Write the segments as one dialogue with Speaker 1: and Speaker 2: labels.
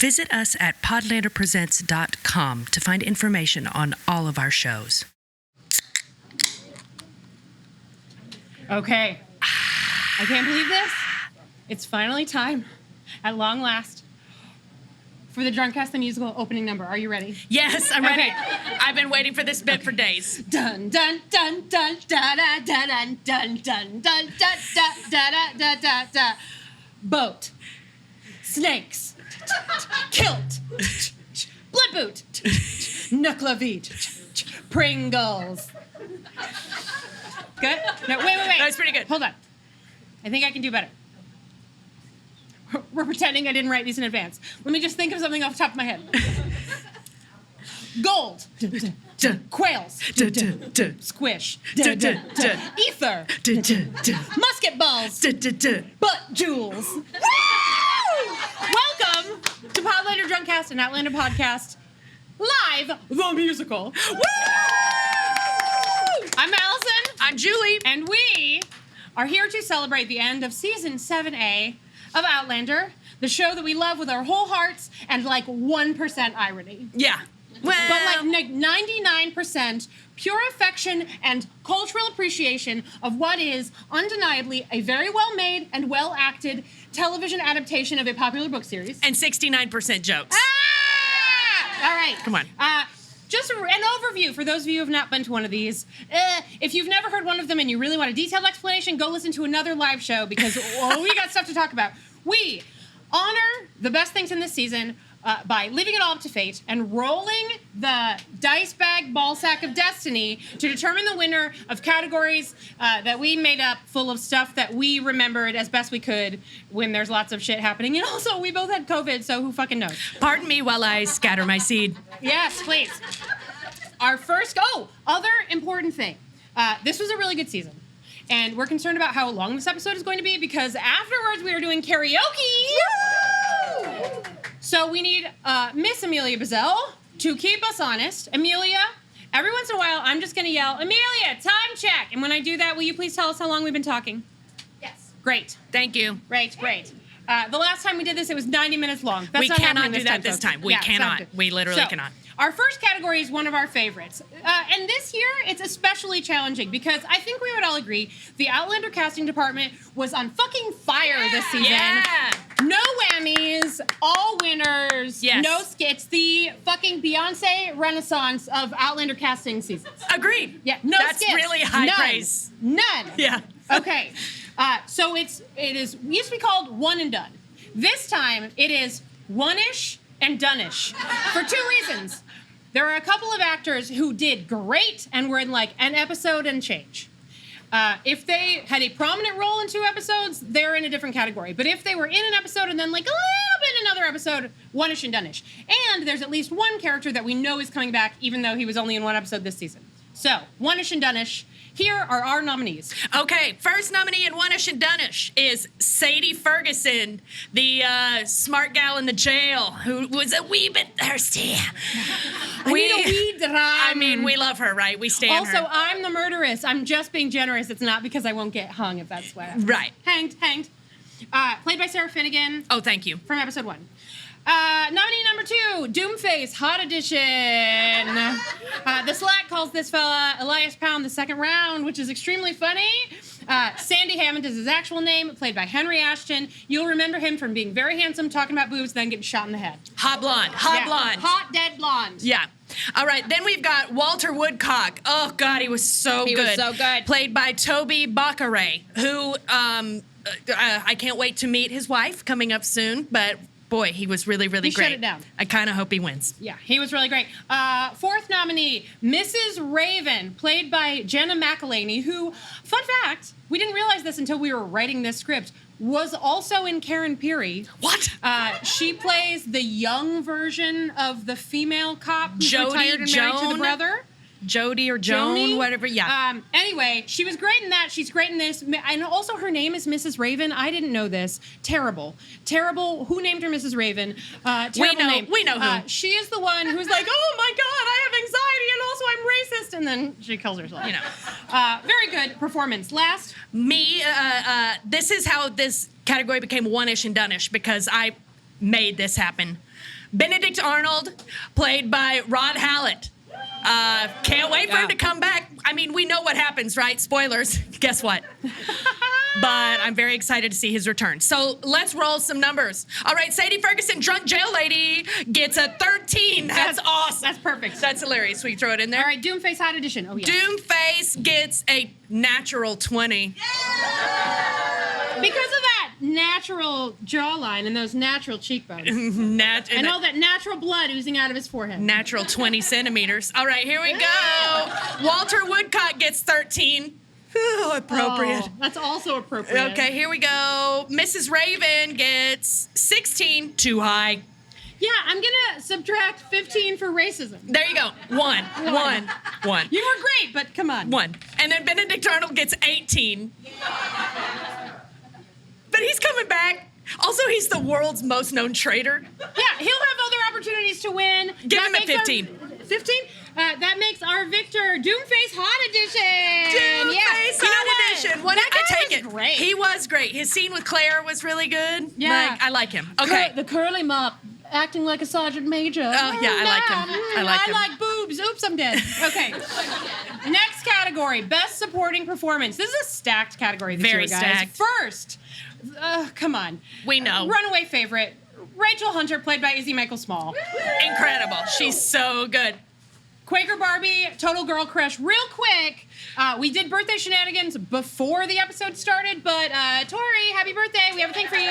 Speaker 1: Visit us at podlanderpresents.com to find information on all of our shows.
Speaker 2: Okay. I can't believe this. It's finally time, at long last, for the Drunkcast the musical opening number. Are you ready?
Speaker 1: Yes, I'm ready.
Speaker 2: Okay.
Speaker 1: I've been waiting for this bit for days.
Speaker 2: Dun dun dun dun da da da dun dun dun dun da da da da da da. Boat, snakes, kilt, blood boot, knuckleavit, Pringles. Good? No, wait.
Speaker 1: That's pretty good.
Speaker 2: Hold on. I think I can do better. We're pretending I didn't write these in advance. Let me just think of something off the top of my head. Gold. Quails. Squish. Ether. Musket balls. Butt jewels. Welcome to Podlander Drunkcast, an Outlander podcast. Live, the musical. Woo! I'm Allison.
Speaker 1: I'm Julie.
Speaker 2: And we are here to celebrate the end of Season 7A of Outlander, the show that we love with our whole hearts and like 1% irony.
Speaker 1: Yeah. Well,
Speaker 2: But like 99% pure affection and cultural appreciation of what is undeniably a very well-made and well-acted television adaptation of a popular book series.
Speaker 1: and 69% jokes.
Speaker 2: Ah! All right.
Speaker 1: Come on.
Speaker 2: Just an overview for those of you who have not been to one of these. If you've never heard one of them and you really want a detailed explanation, go listen to another live show because we got stuff to talk about. We honor the best things in this season by leaving it all up to fate and rolling the dice bag ball sack of destiny to determine the winner of categories that we made up full of stuff that we remembered as best we could when there's lots of shit happening. And also, we both had COVID, so who fucking knows?
Speaker 1: Pardon me while I scatter my seed.
Speaker 2: Yes, please. Our first, other important thing. This was a really good season. And we're concerned about how long this episode is going to be because afterwards we are doing karaoke. Woo! So we need Miss Amelia Bazell to keep us honest. Amelia, every once in a while I'm just going to yell, Amelia, time check. And when I do that, will you please tell us how long we've been talking?
Speaker 3: Yes.
Speaker 2: Great.
Speaker 1: Thank you.
Speaker 2: Great. The last time we did this, it was 90 minutes long. That's
Speaker 1: We
Speaker 2: not
Speaker 1: cannot
Speaker 2: happening
Speaker 1: do that this time. We
Speaker 2: Yeah, it's not
Speaker 1: cannot.
Speaker 2: good.
Speaker 1: We literally
Speaker 2: So,
Speaker 1: cannot.
Speaker 2: Our first category is one of our favorites. And this year, it's especially challenging because I think we would all agree the Outlander casting department was on fucking fire this season.
Speaker 1: Yeah.
Speaker 2: No whammies, all winners,
Speaker 1: Yes.
Speaker 2: no skits. The fucking Beyonce renaissance of Outlander casting seasons.
Speaker 1: Agreed.
Speaker 2: Yeah, no
Speaker 1: That's
Speaker 2: skits.
Speaker 1: really high
Speaker 2: None.
Speaker 1: praise.
Speaker 2: None.
Speaker 1: Yeah.
Speaker 2: Okay. So it used to be called One and Done. This time it is one-ish and done-ish for two reasons. There are a couple of actors who did great and were in like an episode and change. If they had a prominent role in 2 episodes, they're in a different category. But if they were in an episode and then like a little bit in another episode, one-ish and done-ish. And there's at least one character that we know is coming back even though he was only in 1 episode this season. So, one-ish and done-ish. Here are our nominees.
Speaker 1: Okay, first nominee in One-ish and Done-ish is Sadie Ferguson, the smart gal in the jail who was a wee bit thirsty.
Speaker 2: I need a wee dram.
Speaker 1: I mean, we love her, right? We stand
Speaker 2: Also,
Speaker 1: her.
Speaker 2: I'm the murderess. I'm just being generous. It's not because I won't get hung if that's what happens.
Speaker 1: Right.
Speaker 2: Hanged. Played by Sarah Finnegan
Speaker 1: Oh, thank you.
Speaker 2: from episode 1. Nominee number 2, Doomface, Hot Edition. The Slack calls this fella Elias Pound the second round, which is extremely funny. Sandy Hammond is his actual name, played by Henry Ashton. You'll remember him from being very handsome, talking about boobs, then getting shot in the head.
Speaker 1: Hot blonde. Hot
Speaker 2: Yeah.
Speaker 1: blonde.
Speaker 2: Hot, dead blonde.
Speaker 1: Yeah. All right, then we've got Walter Woodcock. Oh, God, he was so
Speaker 2: He
Speaker 1: good.
Speaker 2: was so good.
Speaker 1: Played by Toby Baccarat, who I can't wait to meet his wife coming up soon, but boy, he was really, really
Speaker 2: He
Speaker 1: great.
Speaker 2: shut it down.
Speaker 1: I kind of hope he wins.
Speaker 2: Yeah, he was really great. 4th nominee, Mrs. Raven, played by Jenna McElhaney, who, fun fact, we didn't realize this until we were writing this script, was also in Karen Peary.
Speaker 1: What?
Speaker 2: She plays the young version of the female cop who's
Speaker 1: Jody
Speaker 2: retired and married to the
Speaker 1: Joan?
Speaker 2: brother.
Speaker 1: Jody or Joan,
Speaker 2: Joni?
Speaker 1: whatever. Yeah.
Speaker 2: Anyway, she was great in that. She's great in this. And also her name is Mrs. Raven. I didn't know this. Terrible. Who named her Mrs. Raven? Terrible name.
Speaker 1: We know who.
Speaker 2: She is the one who's like, oh my God, I have anxiety and also I'm racist. And then she kills herself.
Speaker 1: You know.
Speaker 2: Very good performance. Last.
Speaker 1: Me, this is how this category became one-ish and done-ish because I made this happen. Benedict Arnold, played by Rod Hallett. Can't wait for him to come back. I mean, we know what happens, right? Spoilers. Guess what? But I'm very excited to see his return. So let's roll some numbers. All right, Sadie Ferguson, drunk jail lady, gets a 13. That's awesome.
Speaker 2: That's perfect.
Speaker 1: That's hilarious. We throw it in there.
Speaker 2: All right, Doomface Hot Edition. Oh, yeah.
Speaker 1: Doomface gets a natural 20.
Speaker 2: Because of that natural jawline and those natural cheekbones. And all that natural blood oozing out of his forehead.
Speaker 1: Natural 20 centimeters. All right, here we go. Walter Woodcock gets 13. Oh, appropriate.
Speaker 2: Oh, that's also appropriate.
Speaker 1: Okay, here we go. Mrs. Raven gets 16. Too high.
Speaker 2: Yeah, I'm going to subtract 15 for racism.
Speaker 1: There you go. One.
Speaker 2: You were great, but come on.
Speaker 1: 1. And then Benedict Arnold gets 18. But he's coming back. Also, he's the world's most known traitor.
Speaker 2: Yeah, he'll have other opportunities to win.
Speaker 1: Give him a 15.
Speaker 2: 15? That makes our victor Doomface Hot Edition.
Speaker 1: Doomface Hot Edition.
Speaker 2: That guy
Speaker 1: I take
Speaker 2: was
Speaker 1: it.
Speaker 2: great.
Speaker 1: He was great. His scene with Claire was really good.
Speaker 2: Yeah.
Speaker 1: I like him. Okay.
Speaker 2: The curly mop acting like a sergeant major.
Speaker 1: Oh, yeah, I like him. I like him.
Speaker 2: I like boobs. Oops, I'm dead. Okay. Next category, Best Supporting Performance. This is a stacked category this
Speaker 1: Very
Speaker 2: year, guys.
Speaker 1: stacked.
Speaker 2: First, come on.
Speaker 1: We know.
Speaker 2: Runaway favorite, Rachel Hunter, played by Izzy Michael Small.
Speaker 1: Incredible. She's so good.
Speaker 2: Quaker Barbie, Total Girl Crush. Real quick, we did birthday shenanigans before the episode started, but Tori, happy birthday. We have a thing for you.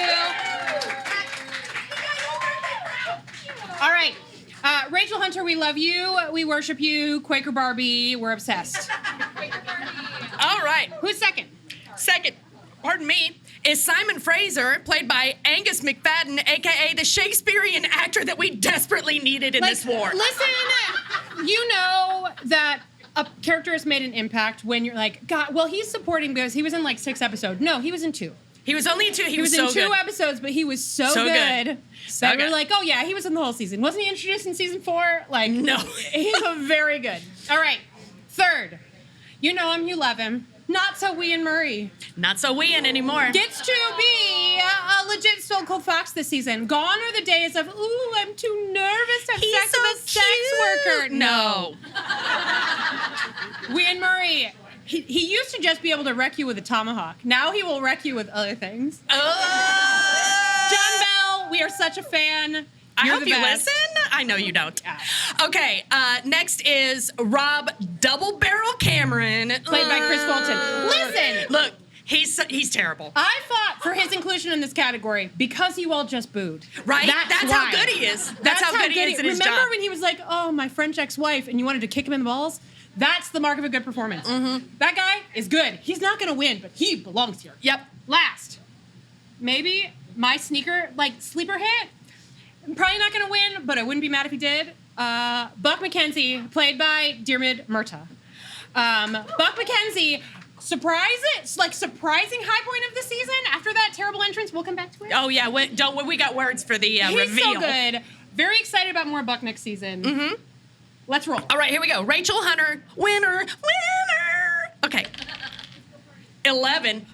Speaker 2: All right. Rachel Hunter, we love you. We worship you. Quaker Barbie, we're obsessed.
Speaker 1: All right.
Speaker 2: Who's second?
Speaker 1: Second, pardon me, is Simon Fraser, played by Angus McFadden, a.k.a. the Shakespearean actor that we desperately needed in this war.
Speaker 2: Listen, you know that a character has made an impact when you're like, God, well, he's supporting because he was in like 6 episodes. No, he was in 2.
Speaker 1: He was only in 2. He was
Speaker 2: in
Speaker 1: so
Speaker 2: 2
Speaker 1: good.
Speaker 2: episodes, but he was so
Speaker 1: So
Speaker 2: good.
Speaker 1: good. So
Speaker 2: That we're
Speaker 1: good.
Speaker 2: like, oh yeah, he was in the whole season. Wasn't he introduced in season 4? Like,
Speaker 1: No.
Speaker 2: He's a very good. All right, third. You know him, you love him. Not so Ian Murray.
Speaker 1: Not so weeing anymore.
Speaker 2: Gets to be a legit Stone Cold Fox this season. Gone are the days of, ooh, I'm too nervous to have
Speaker 1: He's
Speaker 2: sex
Speaker 1: so
Speaker 2: with a sex worker.
Speaker 1: No.
Speaker 2: Ian Murray, he used to just be able to wreck you with a tomahawk. Now he will wreck you with other things.
Speaker 1: Oh.
Speaker 2: John Bell, we are such a fan.
Speaker 1: I
Speaker 2: You're
Speaker 1: hope
Speaker 2: the
Speaker 1: you
Speaker 2: best.
Speaker 1: listen. I know you don't.
Speaker 2: Yeah.
Speaker 1: Okay, next is Rob Double Barrel Cameron.
Speaker 2: Played by Chris Fulton. Listen!
Speaker 1: Look, he's terrible.
Speaker 2: I fought for his inclusion in this category because you all just booed.
Speaker 1: Right? That's
Speaker 2: why.
Speaker 1: how good he is. That's how good he is in his
Speaker 2: Remember
Speaker 1: job.
Speaker 2: when he was like, oh, my French ex-wife, and you wanted to kick him in the balls? That's the mark of a good performance.
Speaker 1: Mm-hmm.
Speaker 2: That guy is good. He's not going to win, but he belongs here.
Speaker 1: Yep.
Speaker 2: Last. Maybe my sleeper hit. I'm probably not going to win, but I wouldn't be mad if he did. Buck McKenzie, played by Diarmid Murtagh. Buck McKenzie, surprising high point of the season. After that terrible entrance, we'll come back to it.
Speaker 1: Oh yeah, we got words for the
Speaker 2: He's
Speaker 1: reveal.
Speaker 2: so good. Very excited about more Buck next season.
Speaker 1: Mm-hmm.
Speaker 2: Let's roll.
Speaker 1: All right, here we go. Rachel Hunter, winner. Okay. 11.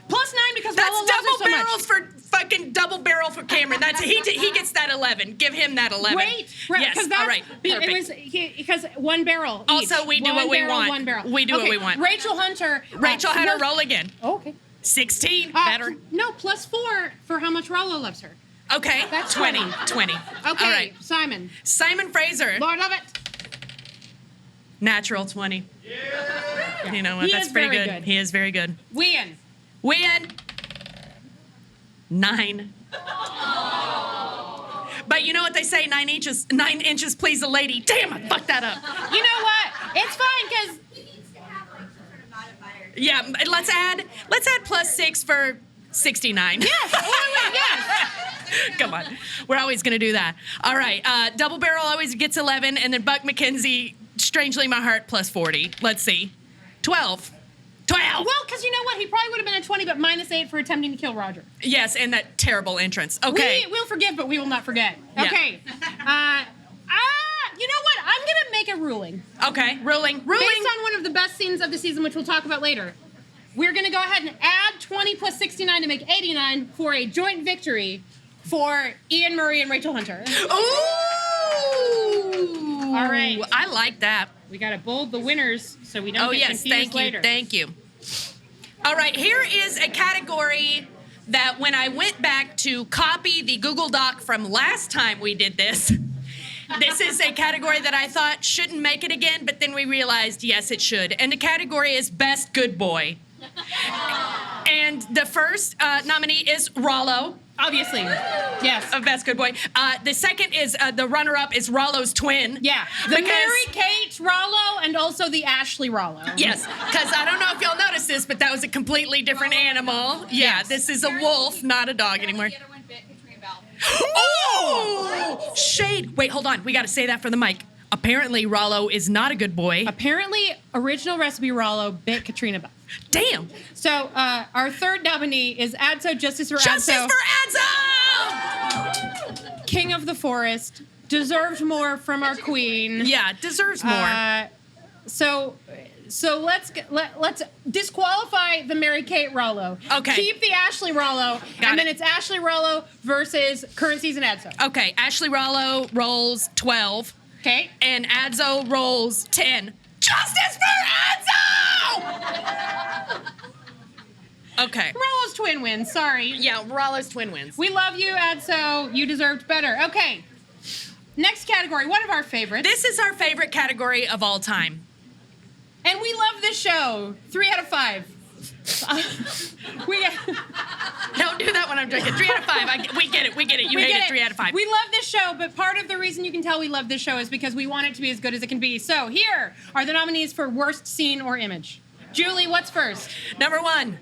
Speaker 2: Plus 9 because
Speaker 1: That's
Speaker 2: Lala loves her
Speaker 1: double
Speaker 2: so
Speaker 1: barrels
Speaker 2: much.
Speaker 1: for fucking double barrel for Cameron. That's he gets that 11. Give him that 11.
Speaker 2: Right.
Speaker 1: Yes.
Speaker 2: Because
Speaker 1: All right. Perfect.
Speaker 2: It was because one barrel.
Speaker 1: Also,
Speaker 2: each.
Speaker 1: we do
Speaker 2: One
Speaker 1: what we
Speaker 2: barrel,
Speaker 1: want.
Speaker 2: One barrel.
Speaker 1: We do what
Speaker 2: Okay,
Speaker 1: we want.
Speaker 2: Rachel Hunter.
Speaker 1: Rachel Hunter, roll again.
Speaker 2: Oh, okay.
Speaker 1: 16. Better.
Speaker 2: No, plus 4 for how much Rollo loves her.
Speaker 1: Okay.
Speaker 2: That's
Speaker 1: 20.
Speaker 2: 20.
Speaker 1: 20.
Speaker 2: Okay.
Speaker 1: All right.
Speaker 2: Simon.
Speaker 1: Simon Fraser.
Speaker 2: Lord of it.
Speaker 1: Natural 20. Yeah. You know what?
Speaker 2: He
Speaker 1: That's
Speaker 2: is
Speaker 1: pretty
Speaker 2: very
Speaker 1: good.
Speaker 2: good.
Speaker 1: He is very good.
Speaker 2: Win.
Speaker 1: Win. 9. But you know what they say? 9 inches. 9 inches please a lady. Damn, I fucked that up.
Speaker 2: You know what? It's fine because
Speaker 1: Yeah. Let's add plus 6 for 69.
Speaker 2: yes. Yes.
Speaker 1: Come on. We're always going to do that. All right. Double Barrel always gets 11, and then Buck McKenzie, strangely my heart, plus 40. Let's see. 12. 12.
Speaker 2: Well, because you know what? He probably would have been a 20, but minus 8 for attempting to kill Roger.
Speaker 1: Yes, and that terrible entrance. Okay.
Speaker 2: We'll forgive, but we will not forget.
Speaker 1: Yeah.
Speaker 2: Okay. You know what? I'm going to make a ruling.
Speaker 1: Okay. Ruling.
Speaker 2: Based on one of the best scenes of the season, which we'll talk about later. We're going to go ahead and add 20 plus 69 to make 89 for a joint victory for Ian Murray and Rachel Hunter.
Speaker 1: Ooh!
Speaker 2: All right.
Speaker 1: I like that.
Speaker 2: We got to bold the winners so we don't get confused later.
Speaker 1: Thank you. All right, here is a category that when I went back to copy the Google Doc from last time we did this, this is a category that I thought shouldn't make it again, but then we realized, yes, it should. And the category is Best Good Boy. And the first nominee is Rollo.
Speaker 2: Obviously. Yes.
Speaker 1: Of Best Good Boy. The second is, the runner-up is Rollo's twin.
Speaker 2: Yeah. The Mary-Kate Rollo and also the Ashley Rollo.
Speaker 1: Yes, because I don't know if y'all noticed this, but that was a completely different animal. Yeah,
Speaker 2: Yes.
Speaker 1: this is a wolf, not a dog anymore. Oh! Shade. Wait, hold on. We got to say that for the mic. Apparently, Rollo is not a good boy.
Speaker 2: Apparently, original recipe Rollo bit Katrina Bell.
Speaker 1: Damn.
Speaker 2: So, our third nominee is Adso, Justice for
Speaker 1: Justice
Speaker 2: Adso.
Speaker 1: for Adso!
Speaker 2: King of the Forest. Deserved more from our queen.
Speaker 1: Yeah, deserves more.
Speaker 2: So let's disqualify the Mary-Kate Rollo.
Speaker 1: Okay.
Speaker 2: Keep the Ashley Rollo.
Speaker 1: Got
Speaker 2: then
Speaker 1: it.
Speaker 2: it's Ashley Rollo versus current season Adso.
Speaker 1: Okay, Ashley Rollo rolls 12,
Speaker 2: Okay.
Speaker 1: and Adso rolls 10. Justice for Adso! Okay.
Speaker 2: Rollo's twin wins. Sorry.
Speaker 1: Yeah, Rollo's twin wins.
Speaker 2: We love you, Adso. You deserved better. Okay. Next category, one of our favorites.
Speaker 1: This is our favorite category of all time.
Speaker 2: And we love this show. 3 out of 5.
Speaker 1: Don't do that when I'm drinking. 3 out of 5. We get it. You hate it. 3 out of 5.
Speaker 2: We love this show, but part of the reason you can tell we love this show is because we want it to be as good as it can be. So here are the nominees for worst scene or image. Julie, what's first?
Speaker 1: Number 1,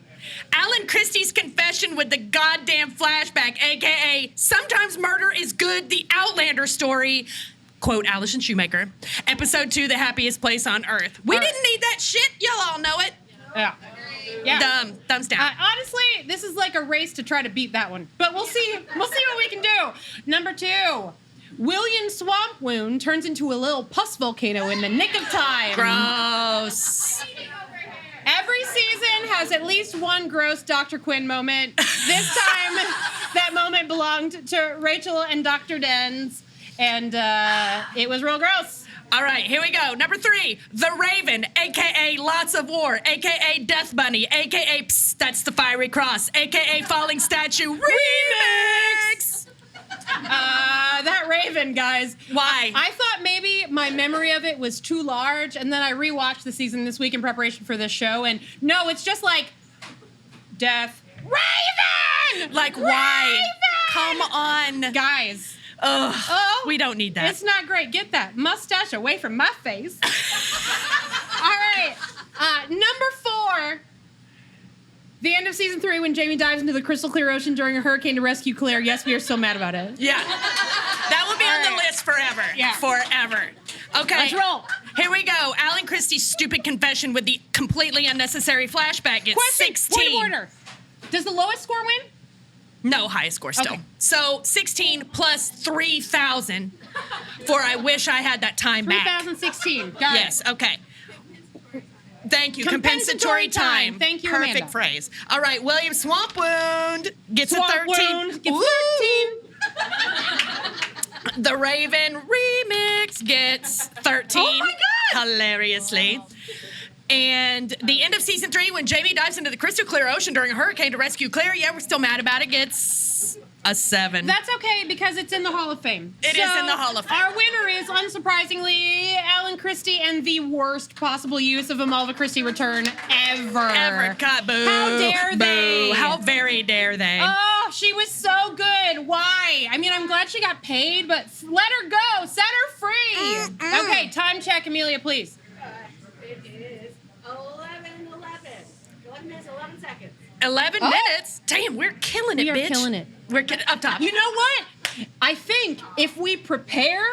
Speaker 1: Alan Christie's confession with the goddamn flashback, a.k.a. Sometimes Murder is Good, the Outlander story. Quote, Allison Shoemaker. Episode 2, The Happiest Place on Earth. We didn't need that shit. Y'all all know it.
Speaker 2: Yeah. Yeah.
Speaker 1: Thumbs down.
Speaker 2: Honestly, this is like a race to try to beat that one. But we'll see. We'll see what we can do. Number 2, William Swamp Wound turns into a little pus volcano in the nick of time.
Speaker 1: Gross.
Speaker 2: Every season has at least one gross Dr. Quinn moment. This time, that moment belonged to Rachel and Dr. Dens, and it was real gross.
Speaker 1: All right, here we go. Number 3, The Raven, a.k.a. Lots of War, a.k.a. Death Bunny, a.k.a. Psst, That's the Fiery Cross, a.k.a. Falling Statue Remix.
Speaker 2: That Raven, guys.
Speaker 1: Why?
Speaker 2: I thought maybe my memory of it was too large, and then I rewatched the season this week in preparation for this show, and no, it's just like Death Raven.
Speaker 1: Like, why? Come on.
Speaker 2: Guys.
Speaker 1: Ugh.
Speaker 2: Oh,
Speaker 1: We don't need that.
Speaker 2: It's not great. Get that mustache away from my face. All right. Number 4. The end of season 3 when Jamie dives into the crystal clear ocean during a hurricane to rescue Claire. Yes, we are still mad about it.
Speaker 1: Yeah. That will be on the list forever.
Speaker 2: Yeah.
Speaker 1: Forever. Okay.
Speaker 2: Let's roll.
Speaker 1: Here we go. Alan Christie's stupid confession with the completely unnecessary flashback. It's
Speaker 2: Question.
Speaker 1: 16.
Speaker 2: Point of order. Does the lowest score win?
Speaker 1: No, highest score still.
Speaker 2: Okay.
Speaker 1: So 16 plus 3,000 for I wish I had that time back.
Speaker 2: 3016. Got
Speaker 1: Yes,
Speaker 2: it.
Speaker 1: okay. Thank you.
Speaker 2: Compensatory time. Thank you,
Speaker 1: Perfect
Speaker 2: Amanda.
Speaker 1: phrase. All right, William Swamp Wound gets
Speaker 2: Swamp
Speaker 1: a 13.
Speaker 2: Wound gets
Speaker 1: Woo!
Speaker 2: 13.
Speaker 1: The Raven remix gets 13.
Speaker 2: Oh my God!
Speaker 1: Hilariously. And the end of season 3, when Jamie dives into the crystal clear ocean during a hurricane to rescue Claire, yeah, we're still mad about it, gets a 7.
Speaker 2: That's okay because it's in the Hall of Fame.
Speaker 1: It is in the Hall of Fame.
Speaker 2: Our winner is, unsurprisingly, Alan Christie and the worst possible use of a Malva Christie return ever.
Speaker 1: Ever. God, boo.
Speaker 2: How dare
Speaker 1: Boo.
Speaker 2: they?
Speaker 1: How very dare they?
Speaker 2: Oh, she was so good. Why? I mean, I'm glad she got paid, but let her go. Set her free. Okay, time check, Amelia, please.
Speaker 3: It is 11 minutes, 11 seconds.
Speaker 1: 11 minutes? Damn, we're killing it,
Speaker 2: We are
Speaker 1: bitch.
Speaker 2: killing it.
Speaker 1: We're up top.
Speaker 2: You know what? I think if we prepare,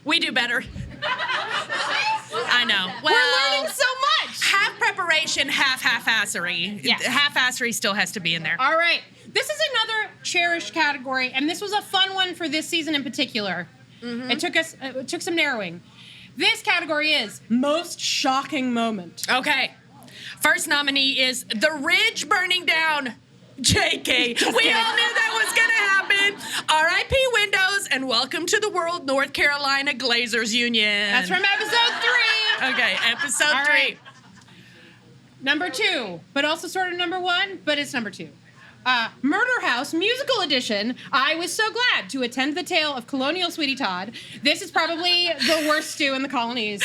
Speaker 1: We do better. I know. Well,
Speaker 2: we're learning so much.
Speaker 1: half preparation, half-assery.
Speaker 2: Yes.
Speaker 1: Half-assery still has to be in there.
Speaker 2: All right. This is another cherished category, and this was a fun one for this season in particular. It took some narrowing. This category is most shocking moment.
Speaker 1: Okay. First nominee is The Ridge Burning Down. JK. We all knew that was going to happen. R.I.P. Windows, and welcome to the World North Carolina Glazers Union.
Speaker 2: That's from episode 3.
Speaker 1: Okay, episode
Speaker 2: All
Speaker 1: 3.
Speaker 2: right. Number 2, but also sort of number 1, but it's number 2. Murder House Musical Edition. I was so glad to attend the tale of Colonial Sweetie Todd. This is probably the worst stew in the colonies.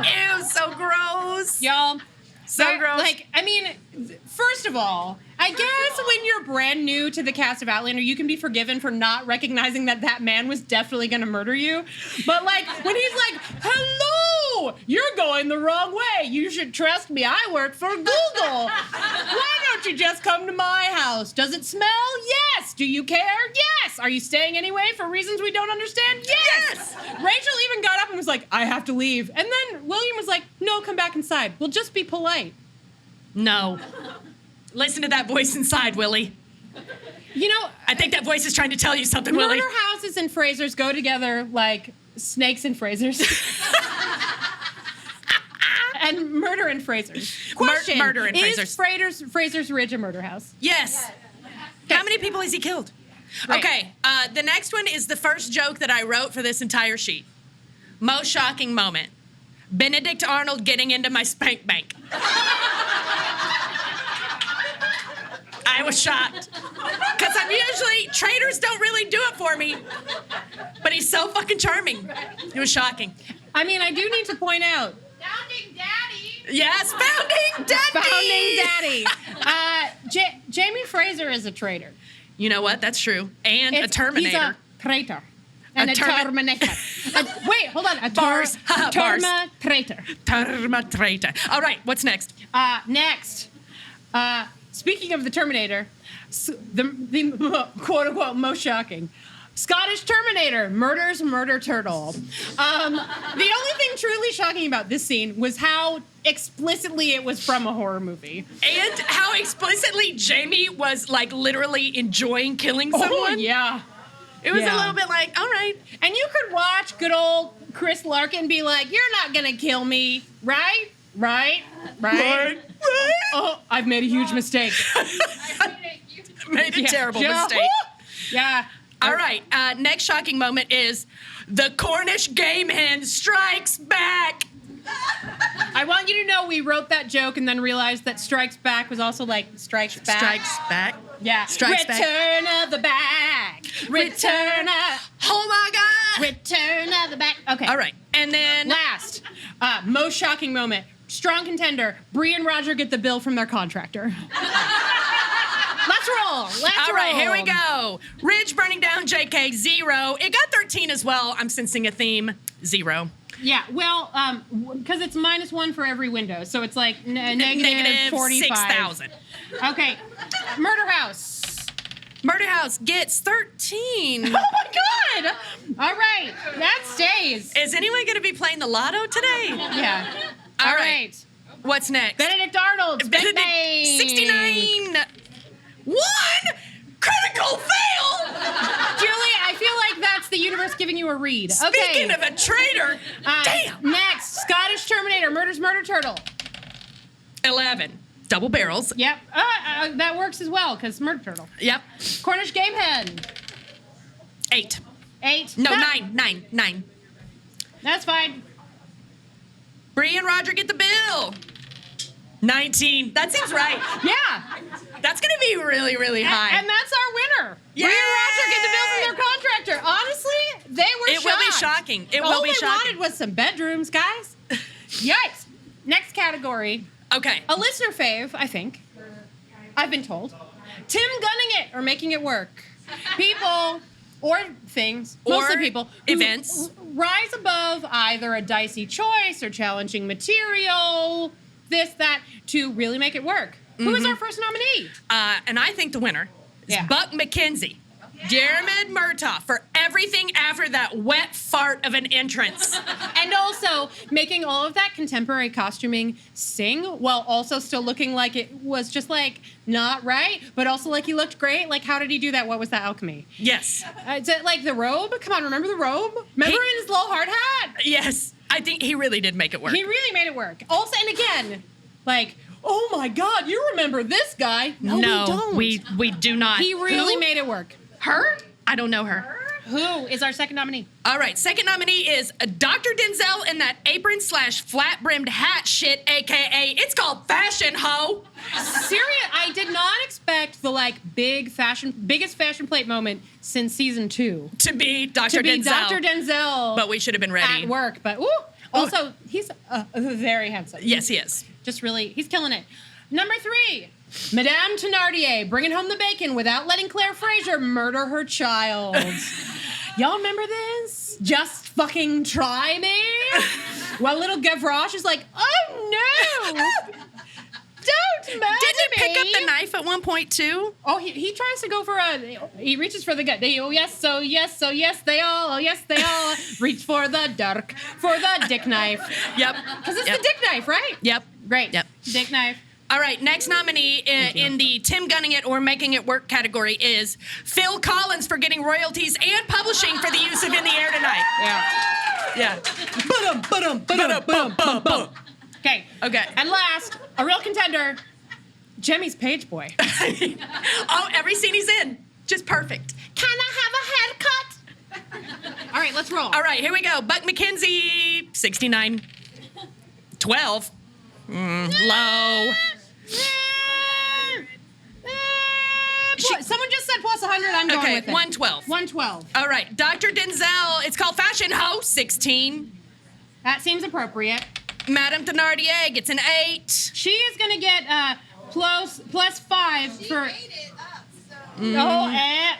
Speaker 1: Ew, so gross.
Speaker 2: Y'all.
Speaker 1: So gross.
Speaker 2: Like, I mean, first of all, I guess when you're brand new to the cast of Outlander, you can be forgiven for not recognizing that that man was definitely going to murder you. But, like, when he's like, hello, you're going the wrong way. You should trust me. I work for Google. Why don't you just come to my house? Does it smell? Yes. Do you care? Yes. Are you staying anyway for reasons we don't understand? Yes. Rachel even got up and was like, I have to leave. And then William was like, no, come back inside. We'll just be polite.
Speaker 1: No. Listen to that voice inside, Willie.
Speaker 2: You know,
Speaker 1: I think that voice is trying to tell you something, Willie.
Speaker 2: murder houses and Frasers go together like snakes and Frasers. And murder and Frasers. Question:
Speaker 1: murder and
Speaker 2: is
Speaker 1: Frasers.
Speaker 2: Fraser's Ridge a murder house?
Speaker 1: Yes. How many people has he killed?
Speaker 2: Right.
Speaker 1: Okay, the next one is the first joke that I wrote for this entire sheet. Most shocking moment. Benedict Arnold getting into my spank bank. I was shocked. Because I'm usually, traders don't really do it for me. But he's so fucking charming. It was shocking.
Speaker 2: I mean, I do need to point out.
Speaker 3: Founding Daddy.
Speaker 1: Yes, founding daddy.
Speaker 2: Founding Daddy. Jamie Fraser is a traitor.
Speaker 1: You know what? That's true. And a Terminator.
Speaker 2: He's a traitor. And a Terminator. Wait, hold on.
Speaker 1: Bars. Bars.
Speaker 2: Terminator.
Speaker 1: Terminator. All right, what's next?
Speaker 2: Next. Speaking of the Terminator, the quote-unquote most shocking. Scottish Terminator murders murder turtle. The only thing truly shocking about this scene was how explicitly it was from a horror movie.
Speaker 1: And how explicitly Jamie was, like, literally enjoying killing someone.
Speaker 2: Oh, yeah.
Speaker 1: It was a
Speaker 2: Yeah.
Speaker 1: little bit like, all right.
Speaker 2: And you could watch good old Chris Larkin be like, you're not going to kill me, right? Right? Oh, I've made a huge mistake.
Speaker 1: Made a terrible mistake.
Speaker 2: Yeah.
Speaker 1: All right, next shocking moment is the Cornish game hen strikes back.
Speaker 2: I want you to know we wrote that joke and then realized that Strikes Back was also like Strikes Back.
Speaker 1: Strikes back.
Speaker 2: Yeah.
Speaker 1: Strikes back.
Speaker 2: Return of the back. Return of.
Speaker 1: Oh my God.
Speaker 2: Return of the back. Okay.
Speaker 1: All right, and then
Speaker 2: Last, most shocking moment. Strong contender. Bree and Roger get the bill from their contractor. Let's roll.
Speaker 1: all right, here we go. Ridge burning down JK 0. It got 13 as well. I'm sensing a theme. 0.
Speaker 2: Yeah, well, because it's -1 for every window, so it's like negative 45.
Speaker 1: 6,000.
Speaker 2: Okay, Murder House.
Speaker 1: Murder House gets 13.
Speaker 2: Oh my God! All right, that stays.
Speaker 1: Is anyone going to be playing the lotto today?
Speaker 2: Yeah.
Speaker 1: All
Speaker 2: All
Speaker 1: right.
Speaker 2: right.
Speaker 1: What's next?
Speaker 2: Benedict Arnold.
Speaker 1: Benedict 69. 1 critical fail.
Speaker 2: Julie, I feel like that's the universe giving you a read.
Speaker 1: Speaking of a traitor, damn.
Speaker 2: Next, Scottish Terminator murders murder turtle.
Speaker 1: 11 double barrels.
Speaker 2: Yep. That works as well because murder turtle.
Speaker 1: Yep.
Speaker 2: Cornish game hen.
Speaker 1: 8.
Speaker 2: 8.
Speaker 1: No, 9.
Speaker 2: That's fine.
Speaker 1: Bree and Roger get the bill. 19. That seems right.
Speaker 2: Yeah.
Speaker 1: That's going to be really, really high.
Speaker 2: And that's our winner.
Speaker 1: Yay!
Speaker 2: Bree and Roger get the bill from their contractor. Honestly, they were
Speaker 1: It will be shocking. It will
Speaker 2: All
Speaker 1: be
Speaker 2: they
Speaker 1: shocking.
Speaker 2: wanted was some bedrooms, guys. Yikes. Next category.
Speaker 1: Okay.
Speaker 2: A listener fave, I think. I've been told. Tim gunning it or making it work. People or things, mostly
Speaker 1: Or
Speaker 2: people, who
Speaker 1: events.
Speaker 2: rise above either a dicey choice or challenging material, this, that, to really make it work. Who is our first nominee?
Speaker 1: And I think the winner is
Speaker 2: Yeah.
Speaker 1: Buck McKenzie. Jeremy Murtaugh for everything after that wet fart of an entrance.
Speaker 2: And also making all of that contemporary costuming sing while also still looking like it was just like not right, but also like he looked great. Like, how did he do that? What was that alchemy?
Speaker 1: Yes.
Speaker 2: Is it like the robe? Come on, remember the robe? Remember in his little hard hat?
Speaker 1: Yes. I think he really did make it work.
Speaker 2: He really made it work. Also, and again, like, oh my God, you remember this guy? No, we don't.
Speaker 1: we do not.
Speaker 2: He really
Speaker 1: Who?
Speaker 2: made it work.
Speaker 1: Her? I don't know her.
Speaker 2: Who is our second nominee?
Speaker 1: All right, second nominee is Dr. Denzel in that apron/flat-brimmed hat shit, AKA, it's called Fashion Ho.
Speaker 2: Serious, I did not expect the biggest fashion plate moment since season 2.
Speaker 1: To be Dr. Denzel.
Speaker 2: Dr. Denzel.
Speaker 1: But we should have been ready.
Speaker 2: At work, but also, he's very handsome.
Speaker 1: Yes, he is.
Speaker 2: Just really, he's killing it. Number 3, Madame Thenardier, bringing home the bacon without letting Claire Fraser murder her child. Y'all remember this? Just fucking try me? While little Gavroche is like, oh no! Don't murder
Speaker 1: Didn't he pick up
Speaker 2: me.
Speaker 1: the knife at one point, too?
Speaker 2: Oh, he tries to go for he reaches for the gun. Oh, yes, so yes, so yes, they all reach for the dick knife.
Speaker 1: Yep.
Speaker 2: Because it's the dick knife, right?
Speaker 1: Yep.
Speaker 2: Great.
Speaker 1: Yep.
Speaker 2: Dick knife.
Speaker 1: All right, next nominee in the Tim Gunning It or Making It Work category is Phil Collins for getting royalties and publishing for the use of In the Air Tonight.
Speaker 2: Yeah.
Speaker 1: Yeah.
Speaker 2: Okay.
Speaker 1: Okay.
Speaker 2: And last, a real contender, Jemmy's page boy.
Speaker 1: Oh, every scene he's in. Just perfect.
Speaker 2: Can I have a haircut? All right, let's roll.
Speaker 1: All right, here we go. Buck McKenzie, 69. 12. Low.
Speaker 2: Someone just said plus 100. I'm going
Speaker 1: Okay,
Speaker 2: with it.
Speaker 1: 112.
Speaker 2: 112.
Speaker 1: All right, Dr. Denzel, it's called Fashion Ho, 16.
Speaker 2: That seems appropriate.
Speaker 1: Madame Thenardier gets an 8.
Speaker 2: She is going to get plus 5 for...
Speaker 3: Ate it up, so.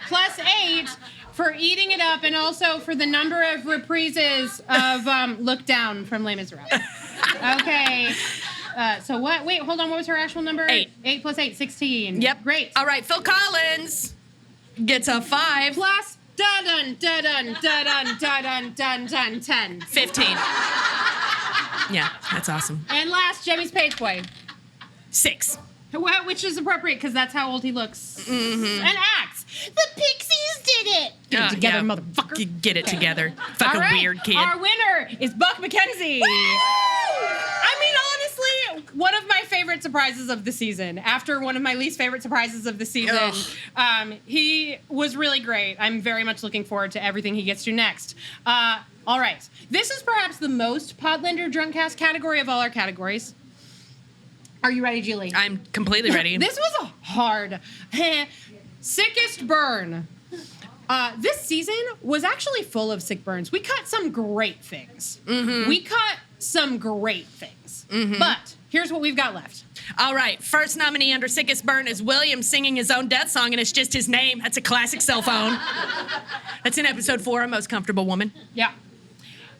Speaker 2: plus 8 for eating it up and also for the number of reprises of Look Down from Les Miserables. Okay. So what? Wait, hold on. What was her actual number?
Speaker 1: 8.
Speaker 2: 8 plus 8, 16.
Speaker 1: Yep.
Speaker 2: Great.
Speaker 1: All right, Phil Collins gets a 5.
Speaker 2: Plus dun 10.
Speaker 1: 15. Yeah, that's awesome.
Speaker 2: And last, Jemmy's page boy.
Speaker 1: 6.
Speaker 2: Which is appropriate because that's how old he looks and acts. The Pixies did it. Get it together, motherfucker.
Speaker 1: Get it together. Fucking
Speaker 2: All right,
Speaker 1: weird kid.
Speaker 2: Our winner is Buck McKenzie. I mean, honestly, one of my favorite surprises of the season. After one of my least favorite surprises of the season, he was really great. I'm very much looking forward to everything he gets to next. All right. This is perhaps the most Podlander Drunkcast category of all our categories. Are you ready, Julie?
Speaker 1: I'm completely ready.
Speaker 2: This was a hard. Sickest burn. This season was actually full of sick burns. We cut some great things. But here's what we've got left.
Speaker 1: All right, first nominee under Sickest Burn is William singing his own death song, and it's just his name. That's a classic cell phone. That's in episode 4, Most Comfortable Woman.
Speaker 2: Yeah.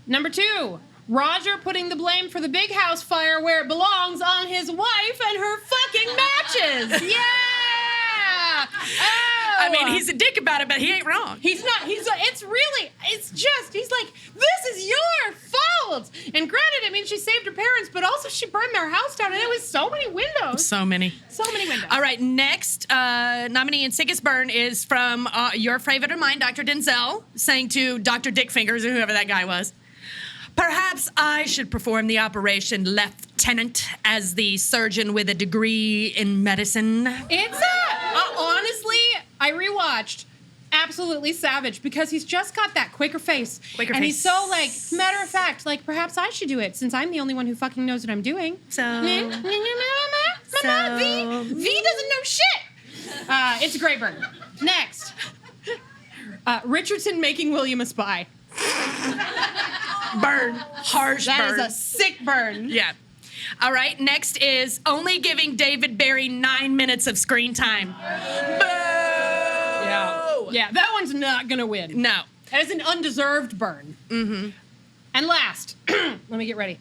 Speaker 2: Number 2, Roger putting the blame for the big house fire where it belongs on his wife and her fucking matches. Yeah! Oh.
Speaker 1: I mean, he's a dick about it, but he ain't wrong.
Speaker 2: He's not. He's like, he's like, this is your fault. And granted, I mean, she saved her parents, but also she burned their house down, and it was so many windows.
Speaker 1: So many.
Speaker 2: windows.
Speaker 1: All right, next nominee in Sickest Burn is from your favorite of mine, Dr. Denzel, saying to Dr. Dick Fingers, or whoever that guy was, perhaps I should perform the operation, Lieutenant, as the surgeon with a degree in medicine.
Speaker 2: It's honestly, I rewatched. Absolutely savage because he's just got that quicker face. He's so like, matter of fact, like perhaps I should do it since I'm the only one who fucking knows what I'm doing. V doesn't know shit. It's a great burn. Next, Richardson making William a spy.
Speaker 1: Burn. Harsh burn.
Speaker 2: That is a sick burn.
Speaker 1: Yeah. All right, next is only giving David Barry 9 minutes of screen time. Boo!
Speaker 2: Yeah, that one's not gonna win.
Speaker 1: No.
Speaker 2: That is an undeserved burn. Mm-hmm. And last, let me get ready.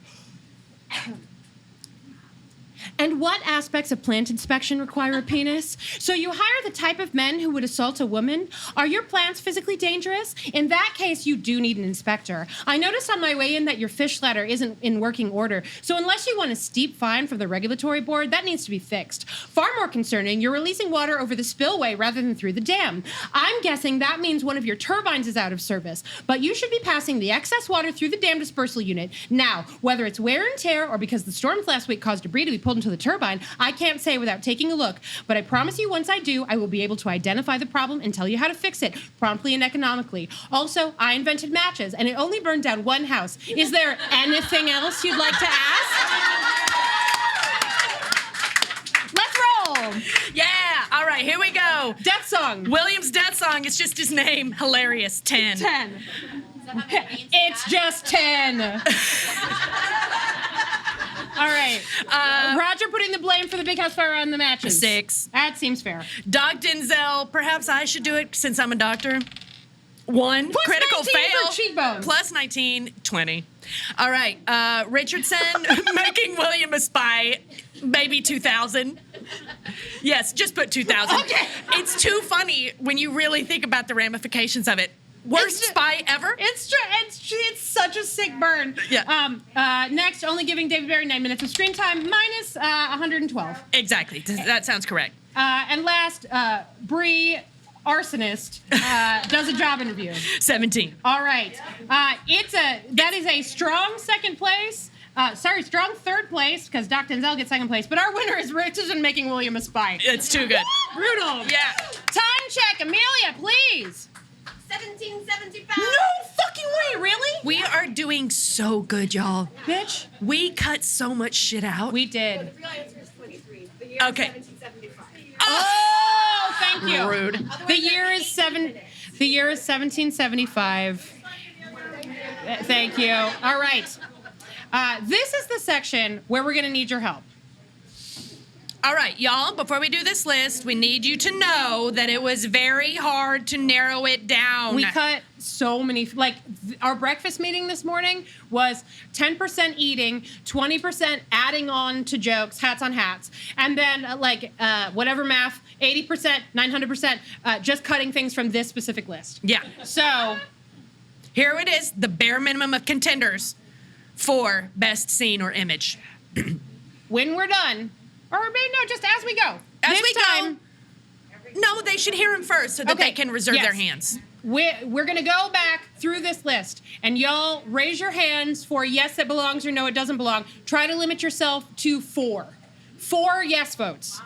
Speaker 2: And what aspects of plant inspection require a penis? So you hire the type of men who would assault a woman? Are your plants physically dangerous? In that case, you do need an inspector. I noticed on my way in that your fish ladder isn't in working order. So unless you want a steep fine from the regulatory board, that needs to be fixed. Far more concerning, you're releasing water over the spillway rather than through the dam. I'm guessing that means one of your turbines is out of service, but you should be passing the excess water through the dam dispersal unit. Now, whether it's wear and tear or because the storms last week caused debris to be pulled built into the turbine, I can't say without taking a look. But I promise you, once I do, I will be able to identify the problem and tell you how to fix it promptly and economically. Also, I invented matches, and it only burned down one house. Is there anything else you'd like to ask? Let's roll.
Speaker 1: Yeah. All right, here we go.
Speaker 2: Death song.
Speaker 1: William's death song. It's just his name. Hilarious. 10.
Speaker 2: 10. It's just 10. All right. Roger putting the blame for the big house fire on the matches.
Speaker 1: 6.
Speaker 2: That seems fair.
Speaker 1: Doc Denzel. Perhaps I should do it since I'm a doctor. 1.
Speaker 2: Plus
Speaker 1: Critical
Speaker 2: 19
Speaker 1: fail.
Speaker 2: for cheekbones.
Speaker 1: Plus 19. 20. All right. Richardson making William a spy. Maybe 2,000. Yes, just put 2,000.
Speaker 2: Okay.
Speaker 1: It's too funny when you really think about the ramifications of it. Worst spy ever?
Speaker 2: It's such a sick burn.
Speaker 1: Yeah.
Speaker 2: Next, only giving David Barry 9 minutes of screen time, minus 112.
Speaker 1: Exactly. That sounds correct.
Speaker 2: And last, Bree, arsonist, does a job interview.
Speaker 1: 17.
Speaker 2: All right. That is a strong second place. Strong third place, because Doc Denzel gets second place. But our winner is Richardson making William a spy.
Speaker 1: It's too good.
Speaker 2: Brutal.
Speaker 1: Yeah.
Speaker 2: Time check, Amelia, please.
Speaker 3: 1775.
Speaker 2: No fucking way, really?
Speaker 1: We are doing so good, y'all.
Speaker 2: Bitch.
Speaker 1: We cut so much shit out.
Speaker 2: We did.
Speaker 3: The real answer is 23. The year
Speaker 1: Okay.
Speaker 3: is 1775.
Speaker 2: Oh, thank you.
Speaker 1: Rude.
Speaker 2: The year is 1775. Thank you. All right. This is the section where we're going to need your help.
Speaker 1: All right, y'all, before we do this list, we need you to know that it was very hard to narrow it down.
Speaker 2: We cut so many, our breakfast meeting this morning was 10% eating, 20% adding on to jokes, hats on hats, and then whatever math, 80%, 900%, just cutting things from this specific list.
Speaker 1: Yeah.
Speaker 2: So
Speaker 1: Here it is, the bare minimum of contenders for best scene or image.
Speaker 2: when we're done, or maybe no, just as we go.
Speaker 1: As
Speaker 2: this
Speaker 1: we
Speaker 2: time,
Speaker 1: go. No, they should hear him first so that
Speaker 2: Okay,
Speaker 1: they can reserve
Speaker 2: yes.
Speaker 1: their hands.
Speaker 2: We're going to go back through this list, and y'all raise your hands for yes, it belongs, or no, it doesn't belong. Try to limit yourself to 4. 4 yes votes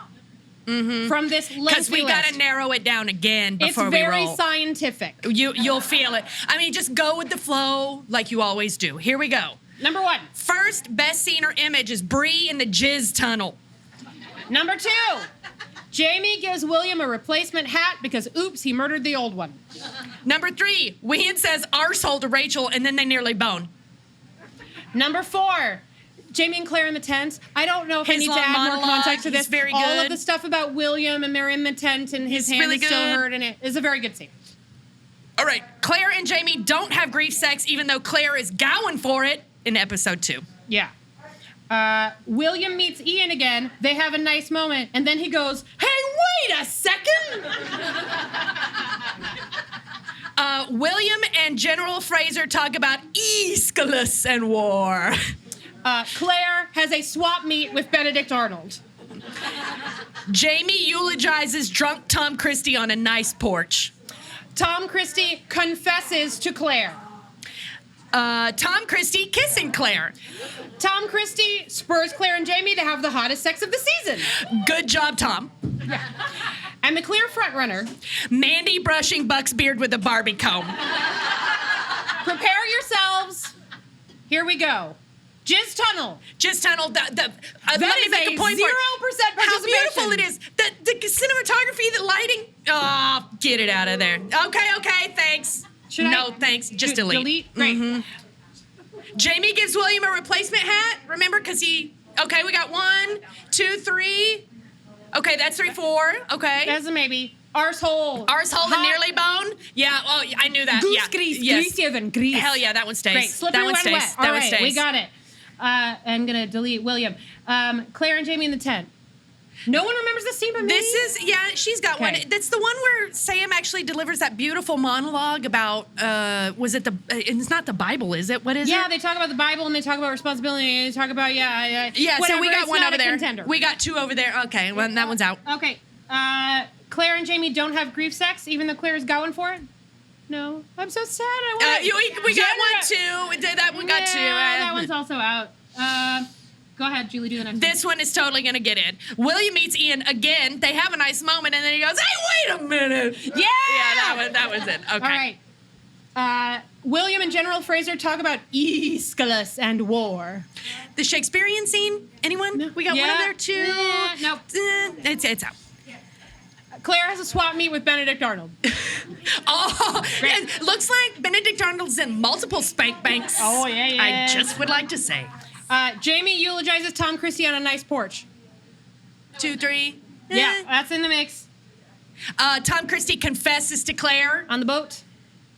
Speaker 2: from this lengthy
Speaker 1: Because we got to
Speaker 2: list.
Speaker 1: narrow it down again before
Speaker 2: It's
Speaker 1: we
Speaker 2: very
Speaker 1: roll.
Speaker 2: scientific.
Speaker 1: You'll feel it. I mean, just go with the flow like you always do. Here we go.
Speaker 2: Number 1.
Speaker 1: First best scene or image is Bree in the jizz tunnel.
Speaker 2: Number 2. Jamie gives William a replacement hat because, oops, he murdered the old one.
Speaker 1: Number 3, Whean says arsehole to Rachel and then they nearly bone.
Speaker 2: Number 4. Jamie and Claire in the tent. I don't know if I
Speaker 1: His
Speaker 2: need to
Speaker 1: long
Speaker 2: add more
Speaker 1: monologue
Speaker 2: context to
Speaker 1: is
Speaker 2: this.
Speaker 1: very
Speaker 2: All of
Speaker 1: good.
Speaker 2: the stuff about William and they're in the tent and his
Speaker 1: It's
Speaker 2: hand
Speaker 1: really
Speaker 2: is still
Speaker 1: good.
Speaker 2: hurt, and it is a very good scene.
Speaker 1: All right, Claire and Jamie don't have grief sex even though Claire is going for it in episode 2.
Speaker 2: Yeah. William meets Ian again. They have a nice moment, and then he goes, "Hey, wait a second!"
Speaker 1: William and General Fraser talk about Aeschylus and war.
Speaker 2: Claire has a swap meet with Benedict Arnold.
Speaker 1: Jamie eulogizes drunk Tom Christie on a nice porch.
Speaker 2: Tom Christie confesses to Claire.
Speaker 1: Tom Christie kissing Claire.
Speaker 2: Tom Christie spurs Claire and Jamie to have the hottest sex of the season.
Speaker 1: Good job, Tom.
Speaker 2: And the clear frontrunner,
Speaker 1: Mandy brushing Buck's beard with a Barbie comb.
Speaker 2: prepare yourselves. Here we go. Jizz Tunnel.
Speaker 1: Just tunnel. Let me
Speaker 2: That is
Speaker 1: make
Speaker 2: a
Speaker 1: a point
Speaker 2: 0%
Speaker 1: for it. How
Speaker 2: participation.
Speaker 1: beautiful it is. The cinematography, the lighting. Oh, get it out of there. Okay, thanks.
Speaker 2: Should I-
Speaker 1: No, thanks. Just delete.
Speaker 2: Delete? Great.
Speaker 1: Jamie gives William a replacement hat. Remember, because okay, we got 1, 2, 3. Okay, that's 3, 4. Okay.
Speaker 2: That's a maybe. Arsehole.
Speaker 1: Arsehole and nearly bone. Yeah, oh, I knew that.
Speaker 2: Goose
Speaker 1: Yeah.
Speaker 2: grease.
Speaker 1: Yes.
Speaker 2: Greasier than grease.
Speaker 1: Hell yeah, that one stays.
Speaker 2: Great. Slippery
Speaker 1: That one
Speaker 2: when
Speaker 1: stays.
Speaker 2: wet.
Speaker 1: That
Speaker 2: All
Speaker 1: one
Speaker 2: right,
Speaker 1: stays.
Speaker 2: we got it. I'm going to delete William. Claire and Jamie in the tent. No one remembers this scene but me?
Speaker 1: This is, she's got
Speaker 2: Okay.
Speaker 1: one. That's the one where Sam actually delivers that beautiful monologue about, it's not the Bible, is it? What is it?
Speaker 2: Yeah, they talk about the Bible and they talk about responsibility and they talk about,
Speaker 1: Yeah,
Speaker 2: whatever,
Speaker 1: so we got
Speaker 2: it's
Speaker 1: one
Speaker 2: not
Speaker 1: over
Speaker 2: a
Speaker 1: there.
Speaker 2: contender.
Speaker 1: We got 2 over there. Okay, well, that one's out.
Speaker 2: Okay. Claire and Jamie don't have grief sex, even though Claire is going for it? No. I'm so sad. I want
Speaker 1: We got 1, 2. That one got 2.
Speaker 2: Yeah, that one's also out. Go ahead, Julie, do the next one.
Speaker 1: This one is totally going to get in. William meets Ian again. They have a nice moment, and then he goes, hey, wait a minute.
Speaker 2: Yeah!
Speaker 1: Yeah, that was it. Okay.
Speaker 2: All right. William and General Fraser talk about Aeschylus and war.
Speaker 1: The Shakespearean scene? Anyone?
Speaker 2: No.
Speaker 1: We got one
Speaker 2: Yeah.
Speaker 1: of there, too?
Speaker 2: Nope.
Speaker 1: It's out.
Speaker 2: Claire has a swap meet with Benedict Arnold.
Speaker 1: Oh,
Speaker 2: Great.
Speaker 1: it looks like Benedict Arnold's in multiple spank banks.
Speaker 2: Oh, yeah.
Speaker 1: I just would like to say.
Speaker 2: Jamie eulogizes Tom Christie on a nice porch.
Speaker 1: 2, 3.
Speaker 2: Yeah, that's in the mix.
Speaker 1: Tom Christie confesses to Claire
Speaker 2: On the boat.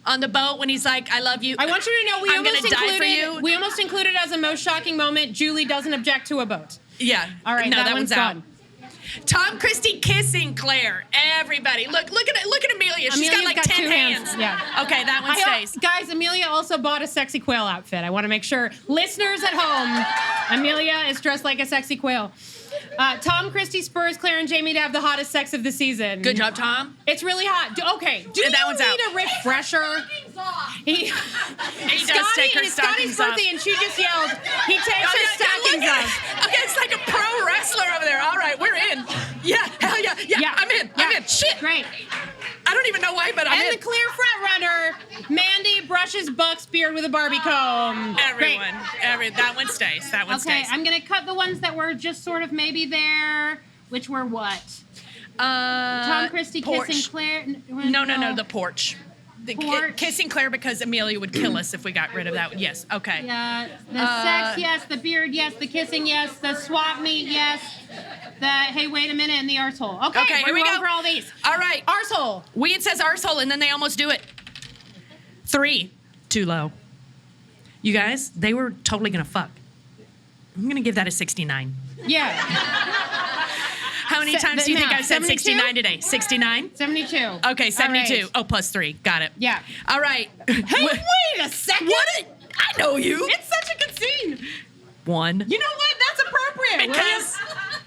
Speaker 1: on the boat when he's like, I love you.
Speaker 2: I want you to know
Speaker 1: I'm gonna die for you.
Speaker 2: we almost included as a most shocking moment, Julie doesn't object to a boat.
Speaker 1: Yeah.
Speaker 2: All right,
Speaker 1: no,
Speaker 2: that one's
Speaker 1: out.
Speaker 2: gone.
Speaker 1: Tom Christie kissing Claire. Everybody, look at Amelia. She's got
Speaker 2: Amelia's
Speaker 1: like
Speaker 2: got
Speaker 1: 10
Speaker 2: two hands. Yeah.
Speaker 1: Okay, that one stays.
Speaker 2: Guys, Amelia also bought a sexy quail outfit. I want to make sure listeners at home, Amelia is dressed like a sexy quail. Tom Christie spurs Claire and Jamie to have the hottest sex of the season.
Speaker 1: Good job, Tom.
Speaker 2: It's really hot. Okay. Do
Speaker 1: Yeah, that
Speaker 2: you
Speaker 1: one's
Speaker 2: need
Speaker 1: out.
Speaker 2: a refresher? He
Speaker 1: does take her
Speaker 2: it's
Speaker 1: stockings
Speaker 2: Scotty's
Speaker 1: off.
Speaker 2: birthday, and she just yelled, he takes
Speaker 1: Oh,
Speaker 2: her
Speaker 1: yeah,
Speaker 2: stockings
Speaker 1: look at
Speaker 2: off.
Speaker 1: it. Okay, it's like a pro wrestler over there. All right, we're in. Yeah, hell yeah. Yeah, I'm in. I'm
Speaker 2: Yeah.
Speaker 1: in. Shit.
Speaker 2: Great.
Speaker 1: I don't even know why, but I'm
Speaker 2: And
Speaker 1: in.
Speaker 2: the clear front runner, Mandy brushes Buck's beard with a Barbie comb.
Speaker 1: Everyone.
Speaker 2: Great.
Speaker 1: That one stays. That one
Speaker 2: Okay,
Speaker 1: stays.
Speaker 2: I'm going to cut the ones that were just sort of maybe there, which were what? Tom Christie
Speaker 1: porch.
Speaker 2: kissing Claire.
Speaker 1: No, the porch. The
Speaker 2: Porch.
Speaker 1: kissing Claire because Amelia would kill us if we got rid of that one. Yes, okay.
Speaker 2: Yeah, the sex, yes. The beard, yes. The kissing, yes. The swap meet, yes. The hey, wait a minute, and the arsehole. Okay,
Speaker 1: here we
Speaker 2: we're
Speaker 1: go.
Speaker 2: going for all these.
Speaker 1: All right.
Speaker 2: Arsehole.
Speaker 1: It says arsehole, and then they almost do it. 3, too low. You guys, they were totally gonna fuck. I'm gonna give that a 69.
Speaker 2: Yeah.
Speaker 1: How many times do you think
Speaker 2: now,
Speaker 1: I've said
Speaker 2: 72?
Speaker 1: 69 today? 69?
Speaker 2: 72.
Speaker 1: Okay, 72.
Speaker 2: All right.
Speaker 1: Oh, plus 3. Got it.
Speaker 2: Yeah.
Speaker 1: All right.
Speaker 2: Hey, wait a second.
Speaker 1: I know you.
Speaker 2: It's such a good scene.
Speaker 1: 1.
Speaker 2: You know what? That's appropriate.
Speaker 1: Because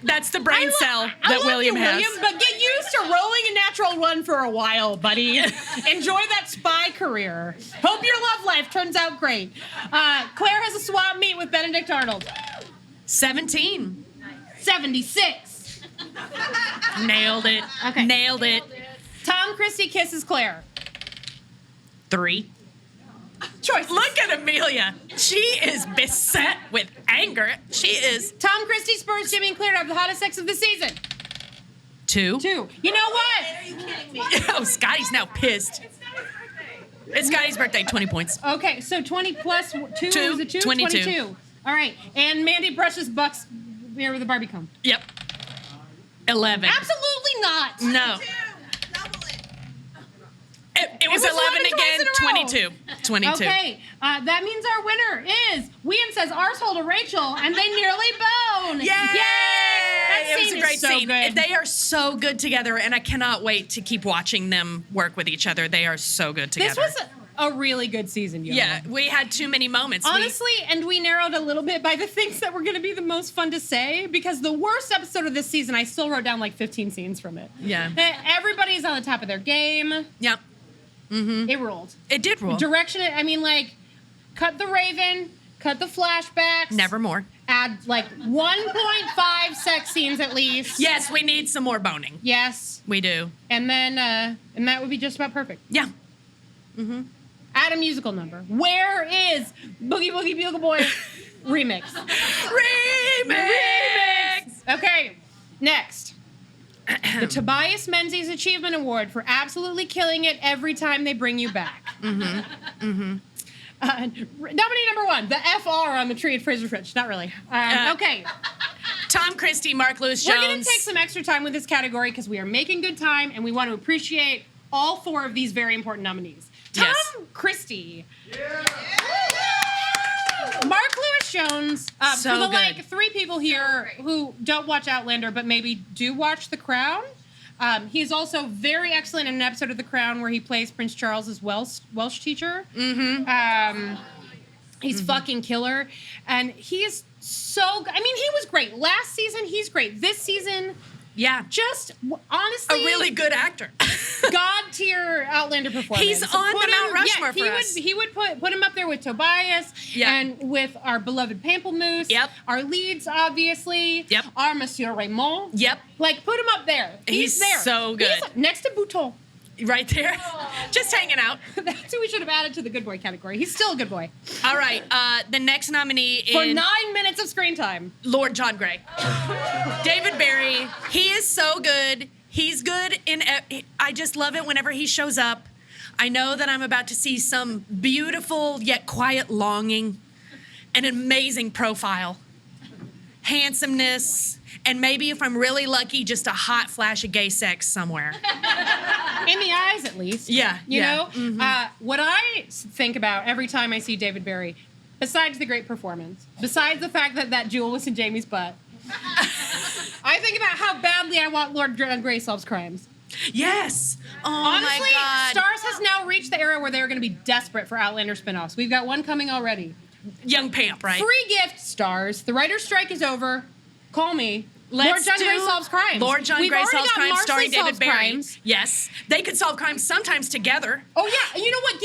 Speaker 1: that's the brain cell
Speaker 2: I
Speaker 1: that
Speaker 2: love
Speaker 1: William
Speaker 2: you,
Speaker 1: has.
Speaker 2: William, but get used to rolling a natural 1 for a while, buddy. Enjoy that spy career. Hope your love life turns out great. Claire has a swap meet with Benedict Arnold.
Speaker 1: 17.
Speaker 2: 76.
Speaker 1: Nailed it.
Speaker 2: Okay.
Speaker 1: Nailed it.
Speaker 2: Tom Christie kisses Claire.
Speaker 1: 3.
Speaker 2: Choice.
Speaker 1: Look at Amelia. She is beset with anger. She is
Speaker 2: Tom Christie spurs Jimmy and Claire to have the hottest sex of the season.
Speaker 1: 2.
Speaker 2: 2. You know what?
Speaker 3: Are you kidding me?
Speaker 1: Oh, Scotty's now pissed. It's Scotty's birthday. 20 points.
Speaker 2: Okay, so 20 plus 2 is a 2?
Speaker 1: 22.
Speaker 2: All right, and Mandy brushes Buck's beard with a Barbie comb.
Speaker 1: Yep. 11.
Speaker 2: Absolutely not.
Speaker 1: No.
Speaker 3: Double it.
Speaker 1: It was 11 again. 22. 22.
Speaker 2: Okay, that means our winner is Wian says arsehole to Rachel, and they nearly bone.
Speaker 1: Yay!
Speaker 2: That
Speaker 1: It was
Speaker 2: scene
Speaker 1: a great
Speaker 2: is so
Speaker 1: scene.
Speaker 2: good.
Speaker 1: They are so good together, and I cannot wait to keep watching them work with each other. They are so good together.
Speaker 2: This was a really good season, y'all.
Speaker 1: yeah, we had too many moments.
Speaker 2: Honestly, and we narrowed a little bit by the things that were going to be the most fun to say, because the worst episode of this season, I still wrote down like 15 scenes from it.
Speaker 1: Yeah.
Speaker 2: Everybody's on the top of their game.
Speaker 1: Yeah.
Speaker 2: It ruled.
Speaker 1: It did roll.
Speaker 2: Direction, I mean, like, cut the Raven, cut the flashbacks.
Speaker 1: Nevermore.
Speaker 2: Add like 1.5 sex scenes at least.
Speaker 1: Yes, we need some more boning.
Speaker 2: Yes.
Speaker 1: We do.
Speaker 2: And then, and that would be just about perfect.
Speaker 1: Yeah.
Speaker 2: Add a musical number. Where is Boogie Boogie Bugle Boy remix?
Speaker 1: Remix!
Speaker 2: Okay, next. The Tobias Menzies Achievement Award for absolutely killing it every time they bring you back. Nominee number 1, the FR on the tree at Fraser's Ridge. Not really. Okay.
Speaker 1: Tom Christie, Mark Lewis Jones.
Speaker 2: We're going to take some extra time with this category because we are making good time and we want to appreciate all 4 of these very important nominees. Tom
Speaker 1: Yes.
Speaker 2: Christie. Mark Lewis Jones.
Speaker 1: So
Speaker 2: for the
Speaker 1: good.
Speaker 2: like 3 people here who don't watch Outlander but maybe do watch The Crown. He is also very excellent in an episode of The Crown where he plays Prince Charles's Welsh teacher. He's fucking killer, and he is so. I mean, he was great last season. He's great this season.
Speaker 1: Yeah.
Speaker 2: Just
Speaker 1: A
Speaker 2: honestly,
Speaker 1: really good actor.
Speaker 2: God tier Outlander performance.
Speaker 1: He's on the Mount Rushmore for us.
Speaker 2: He would put him up there with Tobias and with our beloved Pamplemousse.
Speaker 1: Yep.
Speaker 2: Our leads, obviously.
Speaker 1: Yep.
Speaker 2: Our Monsieur Raymond.
Speaker 1: Yep.
Speaker 2: Like, put him up there. He's there.
Speaker 1: So good.
Speaker 2: He's next to Bouton.
Speaker 1: Right there. Just hanging out.
Speaker 2: That's who we should have added to the good boy category. He's still a good boy.
Speaker 1: All right. The next nominee
Speaker 2: For
Speaker 1: in
Speaker 2: 9 minutes of screen time.
Speaker 1: Lord John Grey. David Barry. He is so good. He's good in. I just love it whenever he shows up. I know that I'm about to see some beautiful yet quiet longing, an amazing profile, handsomeness, and maybe if I'm really lucky, just a hot flash of gay sex somewhere.
Speaker 2: In the eyes, at least.
Speaker 1: Yeah,
Speaker 2: You
Speaker 1: yeah.
Speaker 2: know? What I think about every time I see David Barry, besides the great performance, besides the fact that that jewel was in Jamie's butt, I think about how badly I want Lord John Grey solves crimes.
Speaker 1: Yes. Oh
Speaker 2: Honestly,
Speaker 1: my God.
Speaker 2: Stars has now reached the era where they're going to be desperate for Outlander spinoffs. We've got one coming already.
Speaker 1: Young Pamp, right?
Speaker 2: Free gift, Stars. The writer's strike is over. Call me. Lord
Speaker 1: Let's
Speaker 2: John
Speaker 1: do
Speaker 2: Grey solves crimes.
Speaker 1: Lord John
Speaker 2: We've
Speaker 1: Grey
Speaker 2: already
Speaker 1: solves
Speaker 2: got
Speaker 1: crimes,
Speaker 2: Marcy
Speaker 1: starring David
Speaker 2: solves
Speaker 1: Barry.
Speaker 2: crimes.
Speaker 1: Yes, they could solve crimes sometimes together.
Speaker 2: Oh yeah, you know what?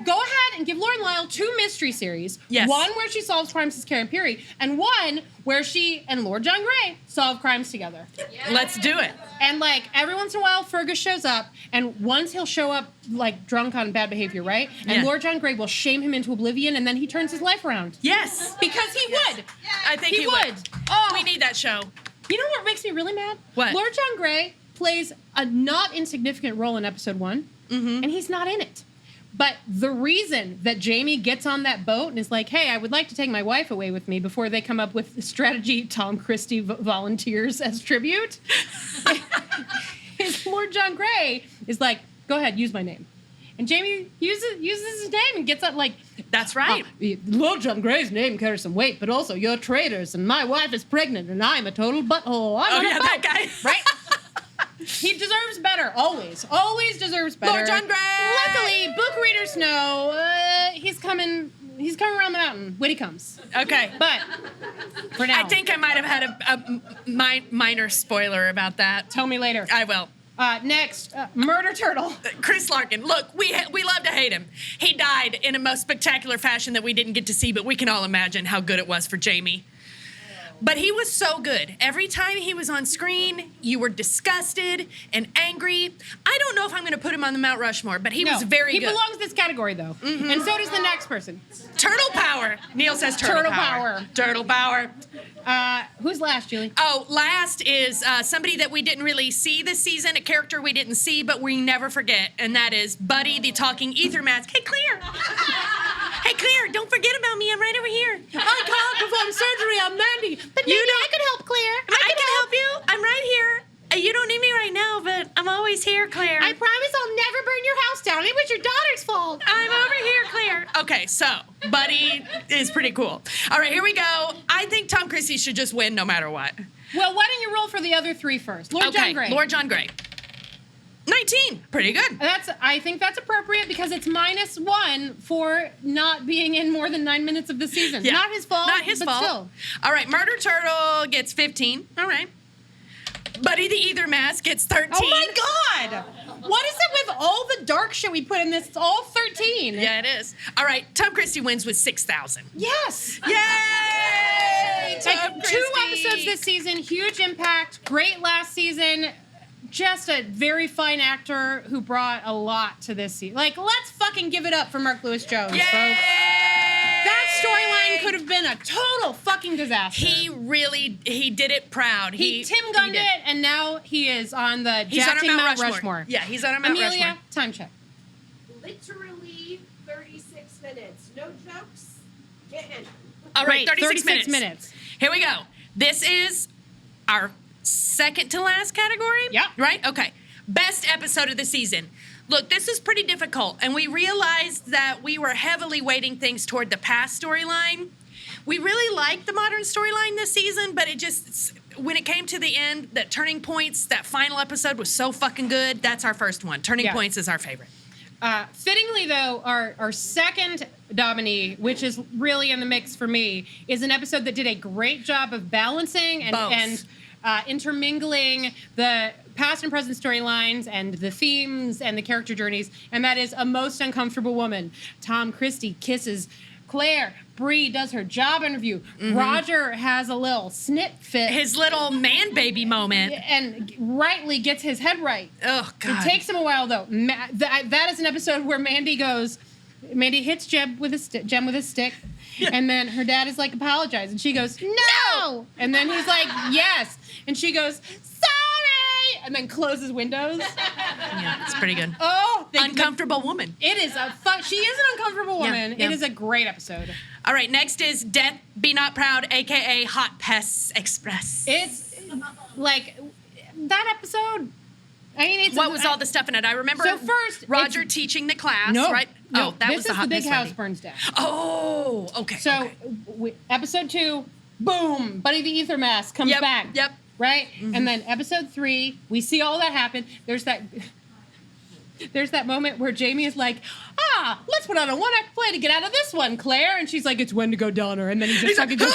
Speaker 2: Go ahead and give Lauren Lyle 2 mystery series.
Speaker 1: Yes.
Speaker 2: One where she solves crimes as Karen Peary, and one where she and Lord John Grey solve crimes together.
Speaker 1: Let's do it.
Speaker 2: And like every once in a while, Fergus shows up, and once he'll show up like drunk on bad behavior, right? And
Speaker 1: Yeah.
Speaker 2: Lord John Grey will shame him into oblivion, and then he turns his life around.
Speaker 1: Yes,
Speaker 2: Because he would.
Speaker 1: I think he
Speaker 2: would.
Speaker 1: would.
Speaker 2: Oh,
Speaker 1: We need that show.
Speaker 2: You know what makes me really mad?
Speaker 1: What?
Speaker 2: Lord John Grey plays a not insignificant role in episode 1, and he's not in it. But the reason that Jamie gets on that boat and is like, hey, I would like to take my wife away with me before they come up with the strategy Tom Christie volunteers as tribute, is Lord John Grey is like, go ahead, use my name. And Jamie uses his name and gets up like,
Speaker 1: That's right.
Speaker 2: Lord John Grey's name carries some weight, but also you're traitors, and my wife is pregnant, and I'm a total butthole. I'm on a boat.
Speaker 1: that guy.
Speaker 2: Right? He deserves better. Always deserves better.
Speaker 1: Lord John Grey.
Speaker 2: Luckily, book readers know he's coming around the mountain when he comes.
Speaker 1: Okay.
Speaker 2: But for now,
Speaker 1: I think I might have had a minor spoiler about that.
Speaker 2: tell me later.
Speaker 1: I will.
Speaker 2: Next, Murder Turtle.
Speaker 1: Chris Larkin. Look, we love to hate him. He died in a most spectacular fashion that we didn't get to see, but we can all imagine how good it was for Jamie. But he was so good. Every time he was on screen, you were disgusted and angry. I don't know if I'm going to put him on the Mount Rushmore, but he was very
Speaker 2: He
Speaker 1: good.
Speaker 2: belongs in this category, though. And so does the next person.
Speaker 1: Turtle power. Neil says turtle power. Turtle power.
Speaker 2: Who's last, Julie?
Speaker 1: Oh, last is somebody that we didn't really see this season, a character we didn't see, but we never forget, and that is Buddy, the talking ether mask. Hey, Claire. Hey, Claire, don't forget about me. I'm right over here.
Speaker 2: I can't perform surgery on Mandy, but maybe I could help, Claire.
Speaker 1: I can help you. I'm right here. You don't need me right now, but I'm always here, Claire.
Speaker 2: I promise I'll never burn your house down. It was your daughter's fault.
Speaker 1: I'm over here, Claire. Okay, so Buddy is pretty cool. All right, here we go. I think Tom Christie should just win no matter what.
Speaker 2: Well, why don't you roll for the other 3 first? Lord John Grey.
Speaker 1: Lord John Grey. 19. Pretty good.
Speaker 2: I think that's appropriate because it's -1 for not being in more than 9 minutes of the season.
Speaker 1: Yeah.
Speaker 2: Not his fault.
Speaker 1: Not his
Speaker 2: but
Speaker 1: fault.
Speaker 2: Still.
Speaker 1: All right, Murder Turtle gets 15. All right. Buddy the Ether Mask gets 13.
Speaker 2: Oh my God! What is it with all the dark shit we put in this? It's all 13.
Speaker 1: Yeah, it is. All right, Tom Christie wins with 6,000.
Speaker 2: Yes.
Speaker 1: Yay! Tom
Speaker 2: Like, 2
Speaker 1: Christie.
Speaker 2: episodes this season, huge impact, great last season. Just a very fine actor who brought a lot to this season. Like, let's fucking give it up for Mark Lewis Jones,
Speaker 1: Yay!
Speaker 2: folks. That storyline could have been a total fucking disaster.
Speaker 1: He did it proud.
Speaker 2: He Tim Gunned
Speaker 1: did.
Speaker 2: it, and now he is on the
Speaker 1: He's on our
Speaker 2: Jacking
Speaker 1: Mount Rushmore. Yeah, he's on our Mount
Speaker 2: Amelia,
Speaker 1: Rushmore.
Speaker 2: time check.
Speaker 3: Literally 36 minutes. No jokes. Get in.
Speaker 1: All right,
Speaker 2: Great,
Speaker 1: 36 minutes. Here we go. This is our second to last category.
Speaker 2: Yeah.
Speaker 1: Right? Okay. Best episode of the season. Look, this is pretty difficult, and we realized that we were heavily weighting things toward the past storyline. We really liked the modern storyline this season, but it just, when it came to the end, that Turning Points, that final episode was so fucking good. That's our first one. Turning Points is our favorite.
Speaker 2: Fittingly, though, our second nominee, which is really in the mix for me, is an episode that did a great job of balancing and intermingling the past and present storylines and the themes and the character journeys, and that is A Most Uncomfortable Woman. Tom Christie kisses Claire. Bree does her job interview. Roger has a little snit fit.
Speaker 1: His little man baby moment.
Speaker 2: And rightly gets his head right.
Speaker 1: Oh, God.
Speaker 2: It takes him a while, though. That is an episode where Mandy hits Jem with a stick. And then her dad is like, apologize. And she goes, no! And then he's like, yes. And she goes, sorry! And then closes windows.
Speaker 1: Yeah, it's pretty good.
Speaker 2: Oh!
Speaker 1: Uncomfortable woman.
Speaker 2: It is she is an uncomfortable woman.
Speaker 1: Yeah.
Speaker 2: It is a great episode.
Speaker 1: All right, next is Death Be Not Proud, a.k.a. Hot Pests Express.
Speaker 2: It's like, that episode... I mean, it's
Speaker 1: what was all the stuff in it? I remember Roger teaching the class, right?
Speaker 2: No,
Speaker 1: that was the hot
Speaker 2: the big
Speaker 1: mess
Speaker 2: house
Speaker 1: lady.
Speaker 2: burns down.
Speaker 1: Oh, okay.
Speaker 2: So, episode 2, boom, Buddy the Ether Mask comes back.
Speaker 1: Yep.
Speaker 2: Right? And then episode 3, we see all that happen. There's that moment where Jamie is like, let's put on a one-act play to get out of this one, Claire. And she's like, it's Wendigo Donner. And then he just fucking goes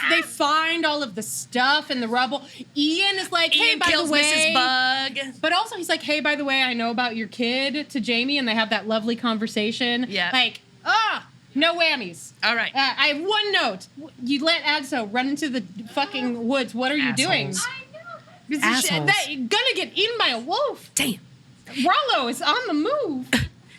Speaker 2: They find all of the stuff in the rubble. Ian is like, hey,
Speaker 1: Ian
Speaker 2: by
Speaker 1: kills
Speaker 2: the way.
Speaker 1: Mrs. Bug.
Speaker 2: But also he's like, hey, by the way, I know about your kid to Jamie. And they have that lovely conversation.
Speaker 1: Yeah.
Speaker 2: Like, no whammies.
Speaker 1: All right.
Speaker 2: I have one note. You let Agso run into the fucking woods. What are you doing?
Speaker 1: Assholes.
Speaker 2: You're gonna get eaten by a wolf.
Speaker 1: Damn.
Speaker 2: Rollo is on the move.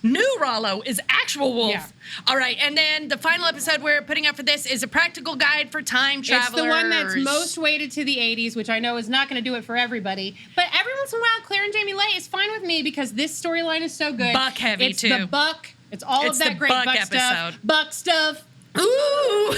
Speaker 1: New Rollo is actual wolf.
Speaker 2: Yeah.
Speaker 1: All right, and then the final episode we're putting up for this is a practical guide for time travelers.
Speaker 2: It's the one that's most weighted to the 80s, which I know is not going to do it for everybody. But every once in a while, Claire and Jamie Lay is fine with me because this storyline is so good.
Speaker 1: Buck heavy,
Speaker 2: it's
Speaker 1: too.
Speaker 2: The Buck. It's all of that great
Speaker 1: Buck
Speaker 2: Buck
Speaker 1: episode.
Speaker 2: stuff. Buck stuff.
Speaker 1: Ooh.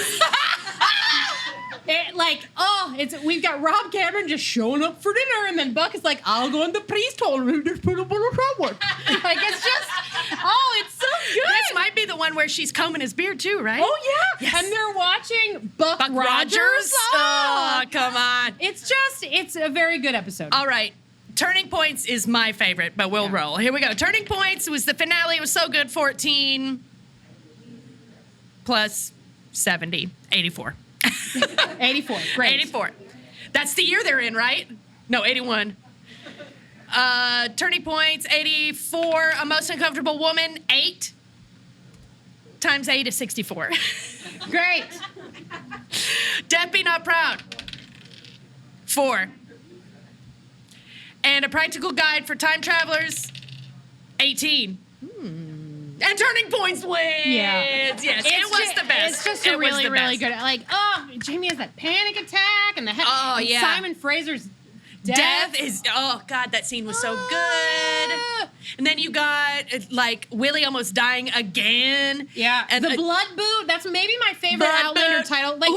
Speaker 2: We've got Rob Cameron just showing up for dinner, and then Buck is like, I'll go in the priest hole and just put up on a framework. Like, it's just, it's so good.
Speaker 1: This might be the one where she's combing his beard too, right?
Speaker 2: Oh, yeah.
Speaker 1: Yes.
Speaker 2: And they're watching Buck
Speaker 1: Rogers. Oh, come on.
Speaker 2: It's a very good episode.
Speaker 1: All right. Turning Points is my favorite, but we'll roll. Here we go. Turning Points was the finale. It was so good. 14 plus 70. 84.
Speaker 2: 84. Great.
Speaker 1: 84. That's the year they're in, right? No, 81. Turning Points, 84. A Most Uncomfortable Woman, 8. Times 8 is 64.
Speaker 2: Great.
Speaker 1: Death Be Not Proud, 4. And A Practical Guide for Time Travelers, 18. And Turning Points wins.
Speaker 2: Yeah.
Speaker 1: Yes, it was the best.
Speaker 2: It's just a really, really good. Like, Jamie has that panic attack and Simon Fraser's death
Speaker 1: is, oh, God, that scene was so good. And then you got, like, Willie almost dying again.
Speaker 2: Yeah.
Speaker 1: And
Speaker 2: the Blood Boot, that's maybe my favorite Outlander title. Like,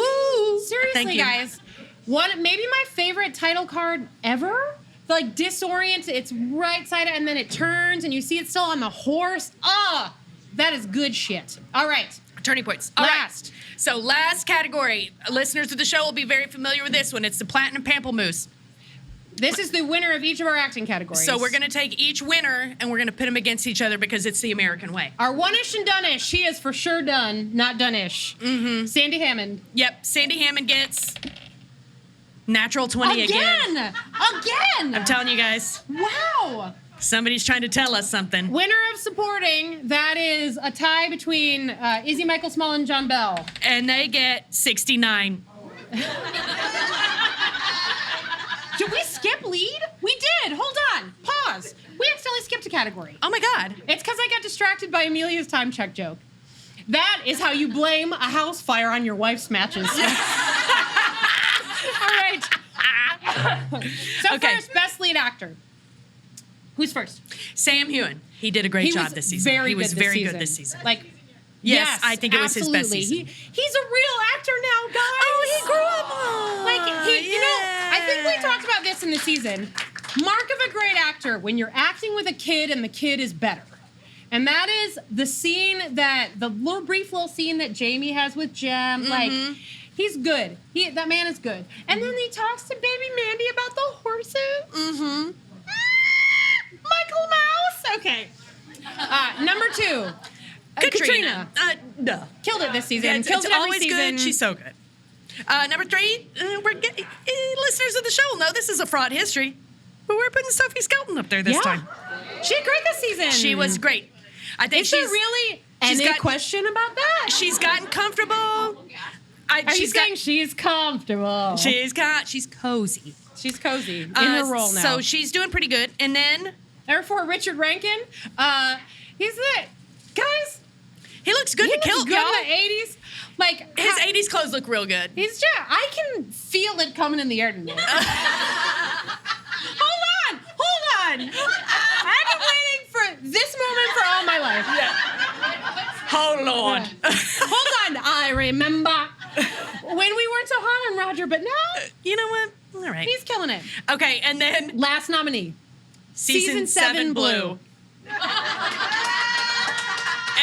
Speaker 2: seriously, guys. Maybe my favorite title card ever? Like, disoriented, it's right side and then it turns and you see it still on the horse. That is good shit. All right.
Speaker 1: Turning Points.
Speaker 2: Last.
Speaker 1: Right. So last category. Listeners of the show will be very familiar with this one. It's the Platinum Pamplemousse.
Speaker 2: This is the winner of each of our acting categories.
Speaker 1: So we're going to take each winner and we're going to pit them against each other because it's the American way.
Speaker 2: Our one-ish and done-ish. She is for sure done, not done-ish. Mm-hmm. Sandy Hammond.
Speaker 1: Yep. Sandy Hammond gets natural 20 again.
Speaker 2: I'm
Speaker 1: telling you guys.
Speaker 2: Wow.
Speaker 1: Somebody's trying to tell us something.
Speaker 2: Winner of supporting, that is a tie between Izzy Michael Small and John Bell.
Speaker 1: And they get 69.
Speaker 2: Did we skip lead? We did. Hold on. Pause. We accidentally skipped a category.
Speaker 1: Oh, my God.
Speaker 2: It's because I got distracted by Amelia's time check joke. That is how you blame a house fire on your wife's matches. All right. So first, best lead actor. Who's first?
Speaker 1: Sam Heughan. He did a great job this season. He was very good this season.
Speaker 2: Like,
Speaker 1: yes, I think it was his best season.
Speaker 2: He's a real actor now, guys.
Speaker 1: Oh, he grew up.
Speaker 2: Like, I think we talked about this in the season. Mark of a great actor, when you're acting with a kid and the kid is better. And that is the scene the brief little scene that Jamie has with Jem.
Speaker 1: Mm-hmm.
Speaker 2: Like, he's good. That man is good. And then he talks to baby Mandy about the horses.
Speaker 1: Mm-hmm.
Speaker 2: Michael Mouse. Okay. Number 2.
Speaker 1: Katrina.
Speaker 2: Killed it this season.
Speaker 1: Yeah,
Speaker 2: Killed
Speaker 1: it's
Speaker 2: it every
Speaker 1: always
Speaker 2: season.
Speaker 1: good. She's so good. Number 3, listeners of the show will know this is a fraud history, but we're putting Sophie Skelton up there this time.
Speaker 2: She did great this season.
Speaker 1: She was great. I think
Speaker 2: Is there really any question about that?
Speaker 1: She's gotten comfortable.
Speaker 2: Are you saying she's comfortable?
Speaker 1: She's cozy.
Speaker 2: She's cozy in her role now.
Speaker 1: So she's doing pretty good. And then
Speaker 2: therefore, Richard Rankin, he's the guys.
Speaker 1: He looks good
Speaker 2: He
Speaker 1: in the
Speaker 2: looks
Speaker 1: kilt,
Speaker 2: good
Speaker 1: y'all.
Speaker 2: in the 80s. Like
Speaker 1: His 80s clothes look real good.
Speaker 2: He's just. I can feel it coming in the air tonight. Hold on. I've been waiting for this moment for all my life.
Speaker 1: Hold on.
Speaker 2: Hold on. I remember when we weren't so hot on Roger, but now
Speaker 1: You know what? All right.
Speaker 2: he's killing it.
Speaker 1: Okay, and then
Speaker 2: Last nominee.
Speaker 1: Season 7 Blue.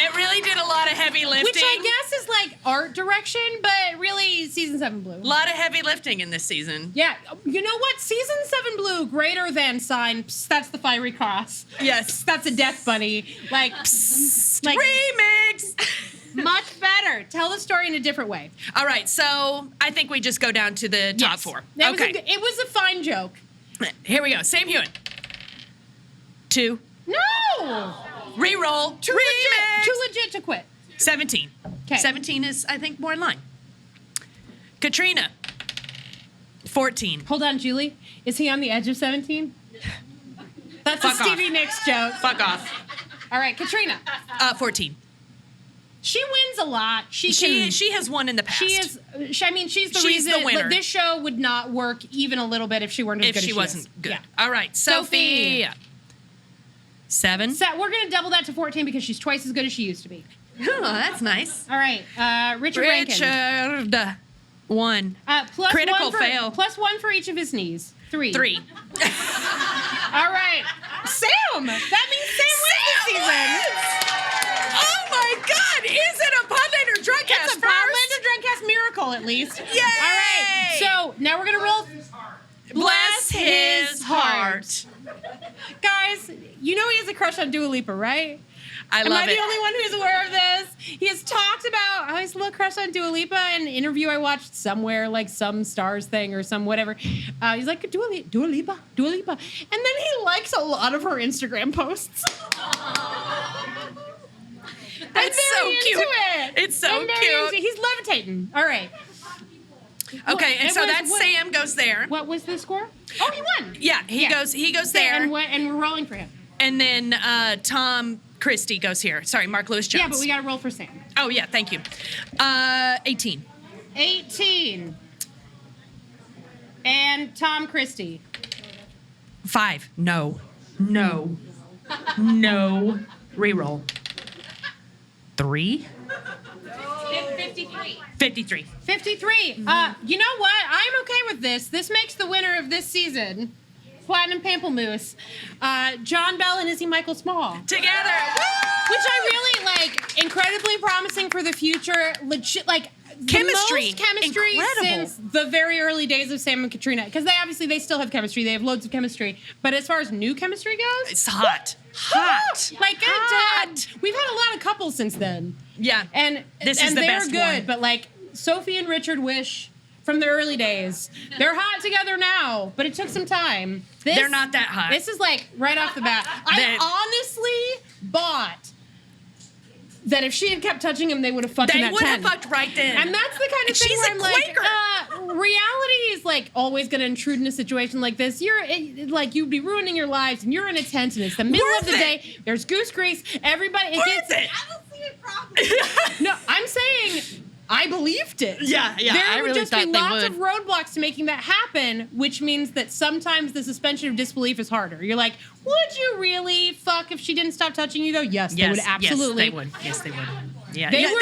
Speaker 1: It really did a lot of heavy lifting.
Speaker 2: Which I guess is like art direction, but really Season 7 Blue.
Speaker 1: A lot of heavy lifting in this season.
Speaker 2: Yeah, you know what? Season 7 Blue, greater than sign. Psst, that's the fiery cross.
Speaker 1: Yes.
Speaker 2: That's a death bunny. Like,
Speaker 1: Remix!
Speaker 2: much better. Tell the story in a different way.
Speaker 1: All right, so I think we just go down to the top
Speaker 2: Yes.
Speaker 1: 4.
Speaker 2: It was a fine joke.
Speaker 1: Here we go. Sam Hewen. 2.
Speaker 2: No!
Speaker 1: Reroll.
Speaker 2: Too legit to quit.
Speaker 1: 17.
Speaker 2: 'Kay.
Speaker 1: 17 is, I think, more in line. Katrina. 14.
Speaker 2: Hold on, Julie. Is he on the edge of 17? That's
Speaker 1: Fuck
Speaker 2: a Stevie Nicks joke.
Speaker 1: Fuck off.
Speaker 2: All right, Katrina.
Speaker 1: 14.
Speaker 2: She wins a lot. She
Speaker 1: has won in the past.
Speaker 2: she's the
Speaker 1: She's
Speaker 2: reason.
Speaker 1: the winner.
Speaker 2: But this show would not work even a little bit if she weren't as
Speaker 1: if
Speaker 2: good
Speaker 1: she
Speaker 2: as
Speaker 1: wasn't
Speaker 2: is.
Speaker 1: good.
Speaker 2: Yeah.
Speaker 1: All right,
Speaker 2: Sophie.
Speaker 1: Sophie. 7.
Speaker 2: So we're gonna double that to 14 because she's twice as good as she used to be.
Speaker 1: Oh, that's nice.
Speaker 2: All right, Richard Rankin.
Speaker 1: Richard. 1.
Speaker 2: Plus
Speaker 1: Critical
Speaker 2: one for,
Speaker 1: fail.
Speaker 2: Plus 1 for each of his knees. 3.
Speaker 1: 3.
Speaker 2: All right, Sam. That means Sam wins this season.
Speaker 1: Oh my God! Is it a Podlander Drunkcast
Speaker 2: It's a Podlander Drunkcast miracle, at least.
Speaker 1: Yay!
Speaker 2: All right, so now we're gonna roll.
Speaker 1: Bless his heart.
Speaker 2: Guys, you know he has a crush on Dua Lipa, right?
Speaker 1: I
Speaker 2: Am
Speaker 1: love
Speaker 2: I the
Speaker 1: it.
Speaker 2: only one who's aware of this? He has talked about how he's a little crush on Dua Lipa in an interview I watched somewhere, like some Stars thing or some whatever. He's like, Dua Lipa. And then he likes a lot of her Instagram posts.
Speaker 1: That's so cute. It's so cute.
Speaker 2: He's levitating. All right.
Speaker 1: Okay, and
Speaker 2: It
Speaker 1: so
Speaker 2: was-
Speaker 1: that's
Speaker 2: what-
Speaker 1: Sam goes there.
Speaker 2: What was the score? Oh, he won.
Speaker 1: Yeah, he goes there.
Speaker 2: And we're rolling for him.
Speaker 1: And then Tom Christie goes here. Sorry, Mark Lewis Jones.
Speaker 2: Yeah, but we got to roll for Sam.
Speaker 1: Oh, yeah, thank you. 18.
Speaker 2: 18. And Tom Christie.
Speaker 1: 5. No. Reroll. 3. 53.
Speaker 2: 53. You know what? I'm okay with this. This makes the winner of this season Platinum Pamplemousse, John Bell and Izzy Michael Small.
Speaker 1: Together.
Speaker 2: Which I really like. Incredibly promising for the future. Legit, like
Speaker 1: Chemistry.
Speaker 2: The most chemistry
Speaker 1: Incredible.
Speaker 2: since the very early days of Sam and Katrina. Because they still have chemistry. They have loads of chemistry. But as far as new chemistry goes,
Speaker 1: It's hot.
Speaker 2: like
Speaker 1: Hot.
Speaker 2: we've had a lot of couples since then.
Speaker 1: Yeah.
Speaker 2: And
Speaker 1: This is the
Speaker 2: they're
Speaker 1: best
Speaker 2: good,
Speaker 1: one.
Speaker 2: but like Sophie and Richard Wish from the early days, they're hot together now, but it took some time.
Speaker 1: They're not that hot.
Speaker 2: This is like right off the bat. I honestly bought that if she had kept touching him, they would have fucked in
Speaker 1: They
Speaker 2: at
Speaker 1: would
Speaker 2: 10.
Speaker 1: have fucked right then.
Speaker 2: And that's the kind of thing
Speaker 1: She's
Speaker 2: where
Speaker 1: a
Speaker 2: I'm like,
Speaker 1: Quaker.
Speaker 2: reality is like always going to intrude in a situation like this. Like you'd be ruining your lives, and you're in a tent, and it's the middle
Speaker 1: Worth
Speaker 2: of the
Speaker 1: it.
Speaker 2: day. There's goose grease. Everybody,
Speaker 1: Worth
Speaker 2: gets.
Speaker 1: it.
Speaker 3: I don't see a problem.
Speaker 2: No, I'm saying I believed it.
Speaker 1: Yeah,
Speaker 2: There
Speaker 1: I
Speaker 2: would
Speaker 1: really
Speaker 2: just
Speaker 1: thought
Speaker 2: be
Speaker 1: they
Speaker 2: lots
Speaker 1: would.
Speaker 2: of roadblocks to making that happen, which means that sometimes the suspension of disbelief is harder. You're like, would you really fuck if she didn't stop touching you though? Yes, they would absolutely.
Speaker 1: Yes, they would. Yes, they would. Yeah,
Speaker 2: They
Speaker 1: yeah,
Speaker 2: were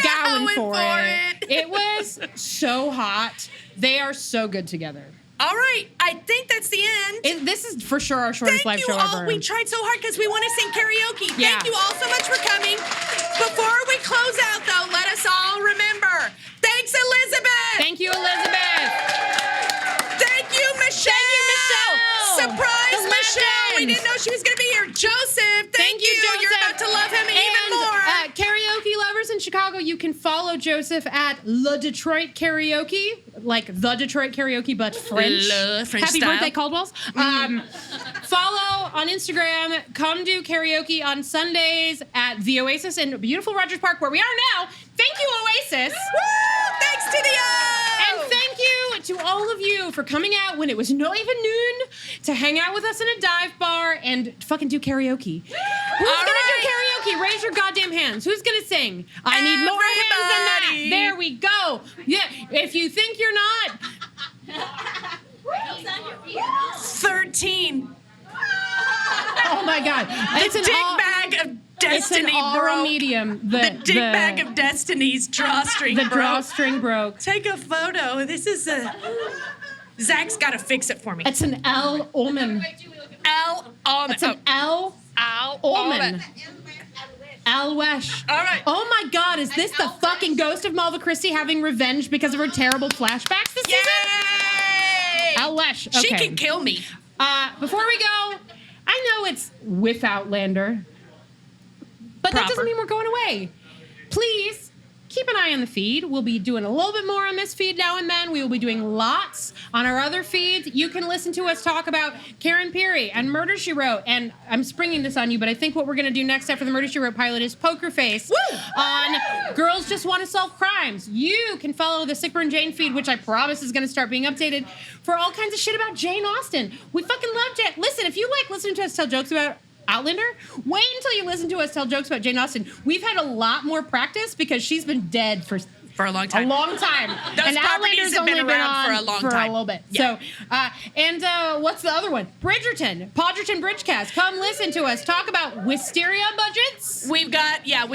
Speaker 1: going
Speaker 2: going for
Speaker 1: it.
Speaker 2: it. It was so hot. They are so good together.
Speaker 1: All right, I think that's the end.
Speaker 2: This is for sure our shortest
Speaker 1: Thank
Speaker 2: live
Speaker 1: you
Speaker 2: show
Speaker 1: all.
Speaker 2: ever.
Speaker 1: We tried so hard because we want to sing karaoke.
Speaker 2: Yeah.
Speaker 1: Thank you all so much for coming. Before we close out, though, let us all remember. Thanks, Elizabeth.
Speaker 2: Thank you, Elizabeth.
Speaker 1: Thank you, Michelle.
Speaker 2: Thank you, Michelle.
Speaker 1: Surprise,
Speaker 2: The
Speaker 1: Michelle. We
Speaker 2: legend.
Speaker 1: didn't know she was going to be here. Joseph, thank you.
Speaker 2: Joseph.
Speaker 1: You're about to love him even
Speaker 2: And,
Speaker 1: more.
Speaker 2: karaoke lovers in Chicago. Chicago, you can follow Joseph at Le Detroit Karaoke, like the Detroit Karaoke, but French.
Speaker 1: French
Speaker 2: Happy
Speaker 1: style.
Speaker 2: birthday, Caldwell's. Follow on Instagram. Come do karaoke on Sundays at the Oasis in beautiful Rogers Park, where we are now. Thank you, Oasis.
Speaker 1: Woo! Thanks to the O!
Speaker 2: And thank you to all of you for coming out when it was not even noon to hang out with us in a dive bar and fucking do karaoke. Who's gonna do karaoke? Raise your goddamn hands. Who's gonna sing? I need more hands than that.
Speaker 1: Everybody.
Speaker 2: There we go. Yeah, if you think you're not,
Speaker 1: 13.
Speaker 2: oh my god,
Speaker 1: The dick bag of
Speaker 2: It's an
Speaker 1: destiny
Speaker 2: aura
Speaker 1: broke.
Speaker 2: medium.
Speaker 1: The dick bag of destiny's drawstring
Speaker 2: the
Speaker 1: broke.
Speaker 2: drawstring broke.
Speaker 1: Take a photo. This is a... Zach's got to fix it for me.
Speaker 2: It's an L omen.
Speaker 1: It's
Speaker 2: It's an L omen. Al Wesh.
Speaker 1: All right.
Speaker 2: Oh my God, is this the fucking ghost of Malva Christie having revenge because of her terrible flashbacks this season?
Speaker 1: Yay!
Speaker 2: Al Wesh.
Speaker 1: She
Speaker 2: Okay.
Speaker 1: can kill me.
Speaker 2: Before we go, I know it's with Outlander, but that doesn't
Speaker 1: Proper.
Speaker 2: mean we're going away. Please keep an eye on the feed. We'll be doing a little bit more on this feed now and then. We will be doing lots on our other feeds. You can listen to us talk about Karen Peary and Murder, She Wrote. And I'm springing this on you, but I think what we're going to do next after the Murder, She Wrote pilot is Poker Face on Girls Just Want to Solve Crimes. You can follow the Sickburn Jane feed, which I promise is going to start being updated for all kinds of shit about Jane Austen. We fucking love Jane. Listen, if you like listening to us tell jokes about Outlander, wait until you listen to us tell jokes about Jane Austen. We've had a lot more practice because she's been dead for
Speaker 1: For a long time.
Speaker 2: a long time.
Speaker 1: Those
Speaker 2: and
Speaker 1: properties
Speaker 2: Outlander's
Speaker 1: have
Speaker 2: only
Speaker 1: been
Speaker 2: been
Speaker 1: around
Speaker 2: on
Speaker 1: for a long time.
Speaker 2: a little bit.
Speaker 1: Yeah.
Speaker 2: So, what's the other one? Bridgerton, Podgerton Bridgecast. Come listen to us talk about wisteria budgets.
Speaker 1: We've got the old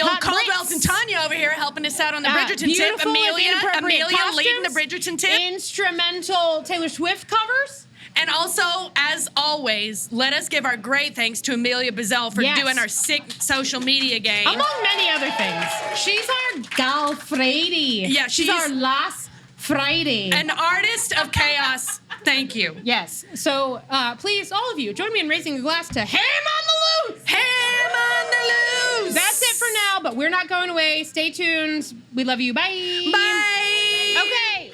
Speaker 2: Hot
Speaker 1: Caldwells
Speaker 2: Blitz.
Speaker 1: and Tanya over here helping us out on the Bridgerton tip.
Speaker 2: Beautiful and inappropriate
Speaker 1: Amelia leading the
Speaker 2: costumes,
Speaker 1: Bridgerton tip.
Speaker 2: Instrumental Taylor Swift covers.
Speaker 1: And also, as always, let us give our great thanks to Amelia Bazell for
Speaker 2: Yes.
Speaker 1: doing our sick social media game.
Speaker 2: Among many other things. She's our gal Friday.
Speaker 1: Yeah,
Speaker 2: she's
Speaker 1: she's-
Speaker 2: our last Friday.
Speaker 1: An artist of chaos. Thank you.
Speaker 2: Yes. So please, all of you, join me in raising a glass to Ham on the Loose.
Speaker 1: Ham on the loose.
Speaker 2: That's it for now, but we're not going away. Stay tuned. We love you. Bye.
Speaker 1: Bye.
Speaker 2: Okay.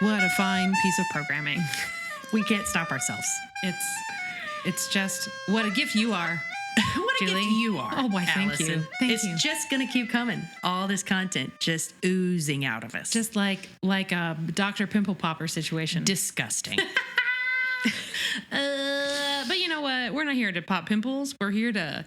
Speaker 4: What a fine piece of programming. We can't stop ourselves. It's just what a gift you are.
Speaker 1: What a
Speaker 4: Julie.
Speaker 1: gift you are.
Speaker 4: Oh, why, thank you.
Speaker 1: Allison.
Speaker 4: Thank
Speaker 1: it's
Speaker 4: you.
Speaker 1: just going to keep coming. All this content just oozing out of us.
Speaker 4: Just like a Dr. Pimple Popper situation.
Speaker 1: disgusting.
Speaker 4: But you know what? We're not here to pop pimples. We're here to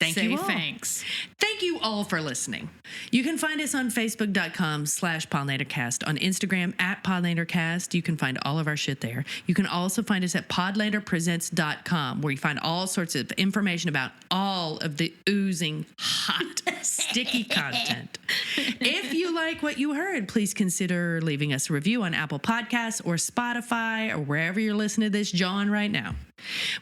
Speaker 1: Thank
Speaker 4: say
Speaker 1: you all.
Speaker 4: thanks.
Speaker 1: Thank you all for listening. You can find us on Facebook.com/PodlanderCast, on Instagram @PodlanderCast. You can find all of our shit there. You can also find us at PodlanderPresents.com, where you find all sorts of information about all of the oozing, hot, sticky content. If you like what you heard, please consider leaving us a review on Apple Podcasts or Spotify or wherever you're listening to this, John, right now.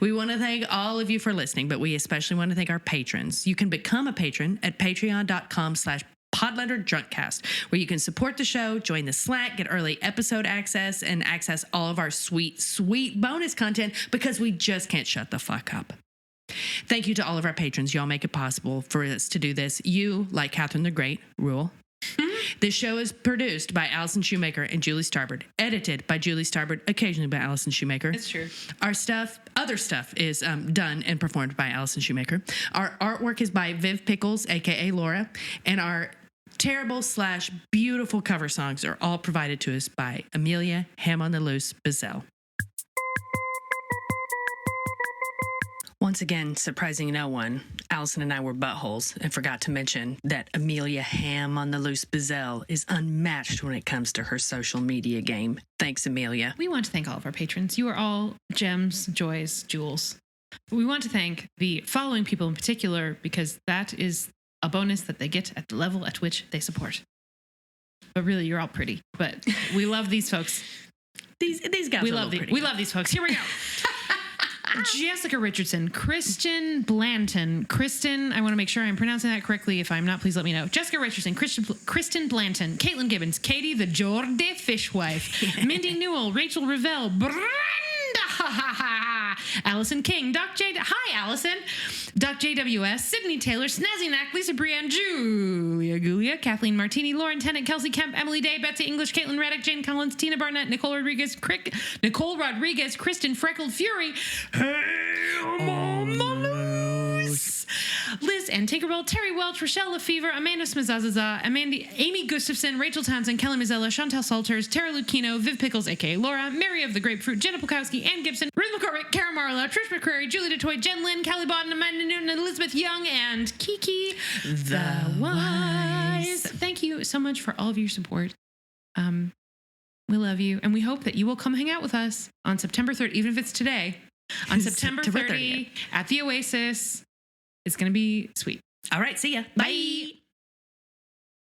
Speaker 1: We want to thank all of you for listening, but we especially want to thank our patrons. You can become a patron at patreon.com/Podlander Drunkcast, where you can support the show, join the Slack, get early episode access, and access all of our sweet, sweet bonus content because we just can't shut the fuck up. Thank you to all of our patrons. Y'all make it possible for us to do this. You, like Catherine the Great, rule. This show is produced by Allison Shoemaker and Julie Starbird, edited by Julie Starbird, occasionally by Allison Shoemaker.
Speaker 4: It's true.
Speaker 1: Our other stuff is done and performed by Allison Shoemaker. Our artwork is by Viv Pickles, aka Laura, and our terrible/beautiful cover songs are all provided to us by Amelia Ham on the Loose Bazell. Once again, surprising no one, Allison and I were buttholes and forgot to mention that Amelia Ham on the Loose Bazell is unmatched when it comes to her social media game. Thanks, Amelia.
Speaker 4: We want to thank all of our patrons. You are all gems, joys, jewels. We want to thank the following people in particular because that is a bonus that they get at the level at which they support. But really, you're all pretty. But we love these folks.
Speaker 1: These guys
Speaker 4: We
Speaker 1: are
Speaker 4: love
Speaker 1: pretty.
Speaker 4: we love these folks. Here we go. Jessica Richardson, Kristen Blanton, Kristen, I want to make sure I'm pronouncing that correctly. If I'm not, please let me know. Jessica Richardson, Kristen Blanton, Caitlin Gibbons, Katie the Jordi Fishwife, Mindy Newell, Rachel Revelle, Brenda Allison King, Doc J. Hi, Allison. Doc JWS, Sydney Taylor, Snazzy Knack, Lisa Brienne, Julia Gulia, Kathleen Martini, Lauren Tennant, Kelsey Kemp, Emily Day, Betsy English, Caitlin Reddick, Jane Collins, Tina Barnett, Nicole Rodriguez, Kristen Freckled Fury, Liz and Tinkerbell, Terry Welch, Rochelle Lefevre, Amanda Smizazaza, Amy Gustafson, Rachel Townsend, Kelly Mazzella, Chantal Salters, Tara Lucchino, Viv Pickles, aka Laura, Mary of the Grapefruit, Jenna Pukowski, Ann Gibson, Ruth McCormick, Kara Marla, Trish McCrary, Julie DeToy, Jen Lynn, Callie Bodden, Amanda Newton, Elizabeth Young, and Kiki the Wise. Thank you so much for all of your support. We love you, and we hope that you will come hang out with us on September 3rd, even if it's today, on September 30 at the Oasis. It's going to be sweet.
Speaker 1: All right, see ya.
Speaker 4: Bye.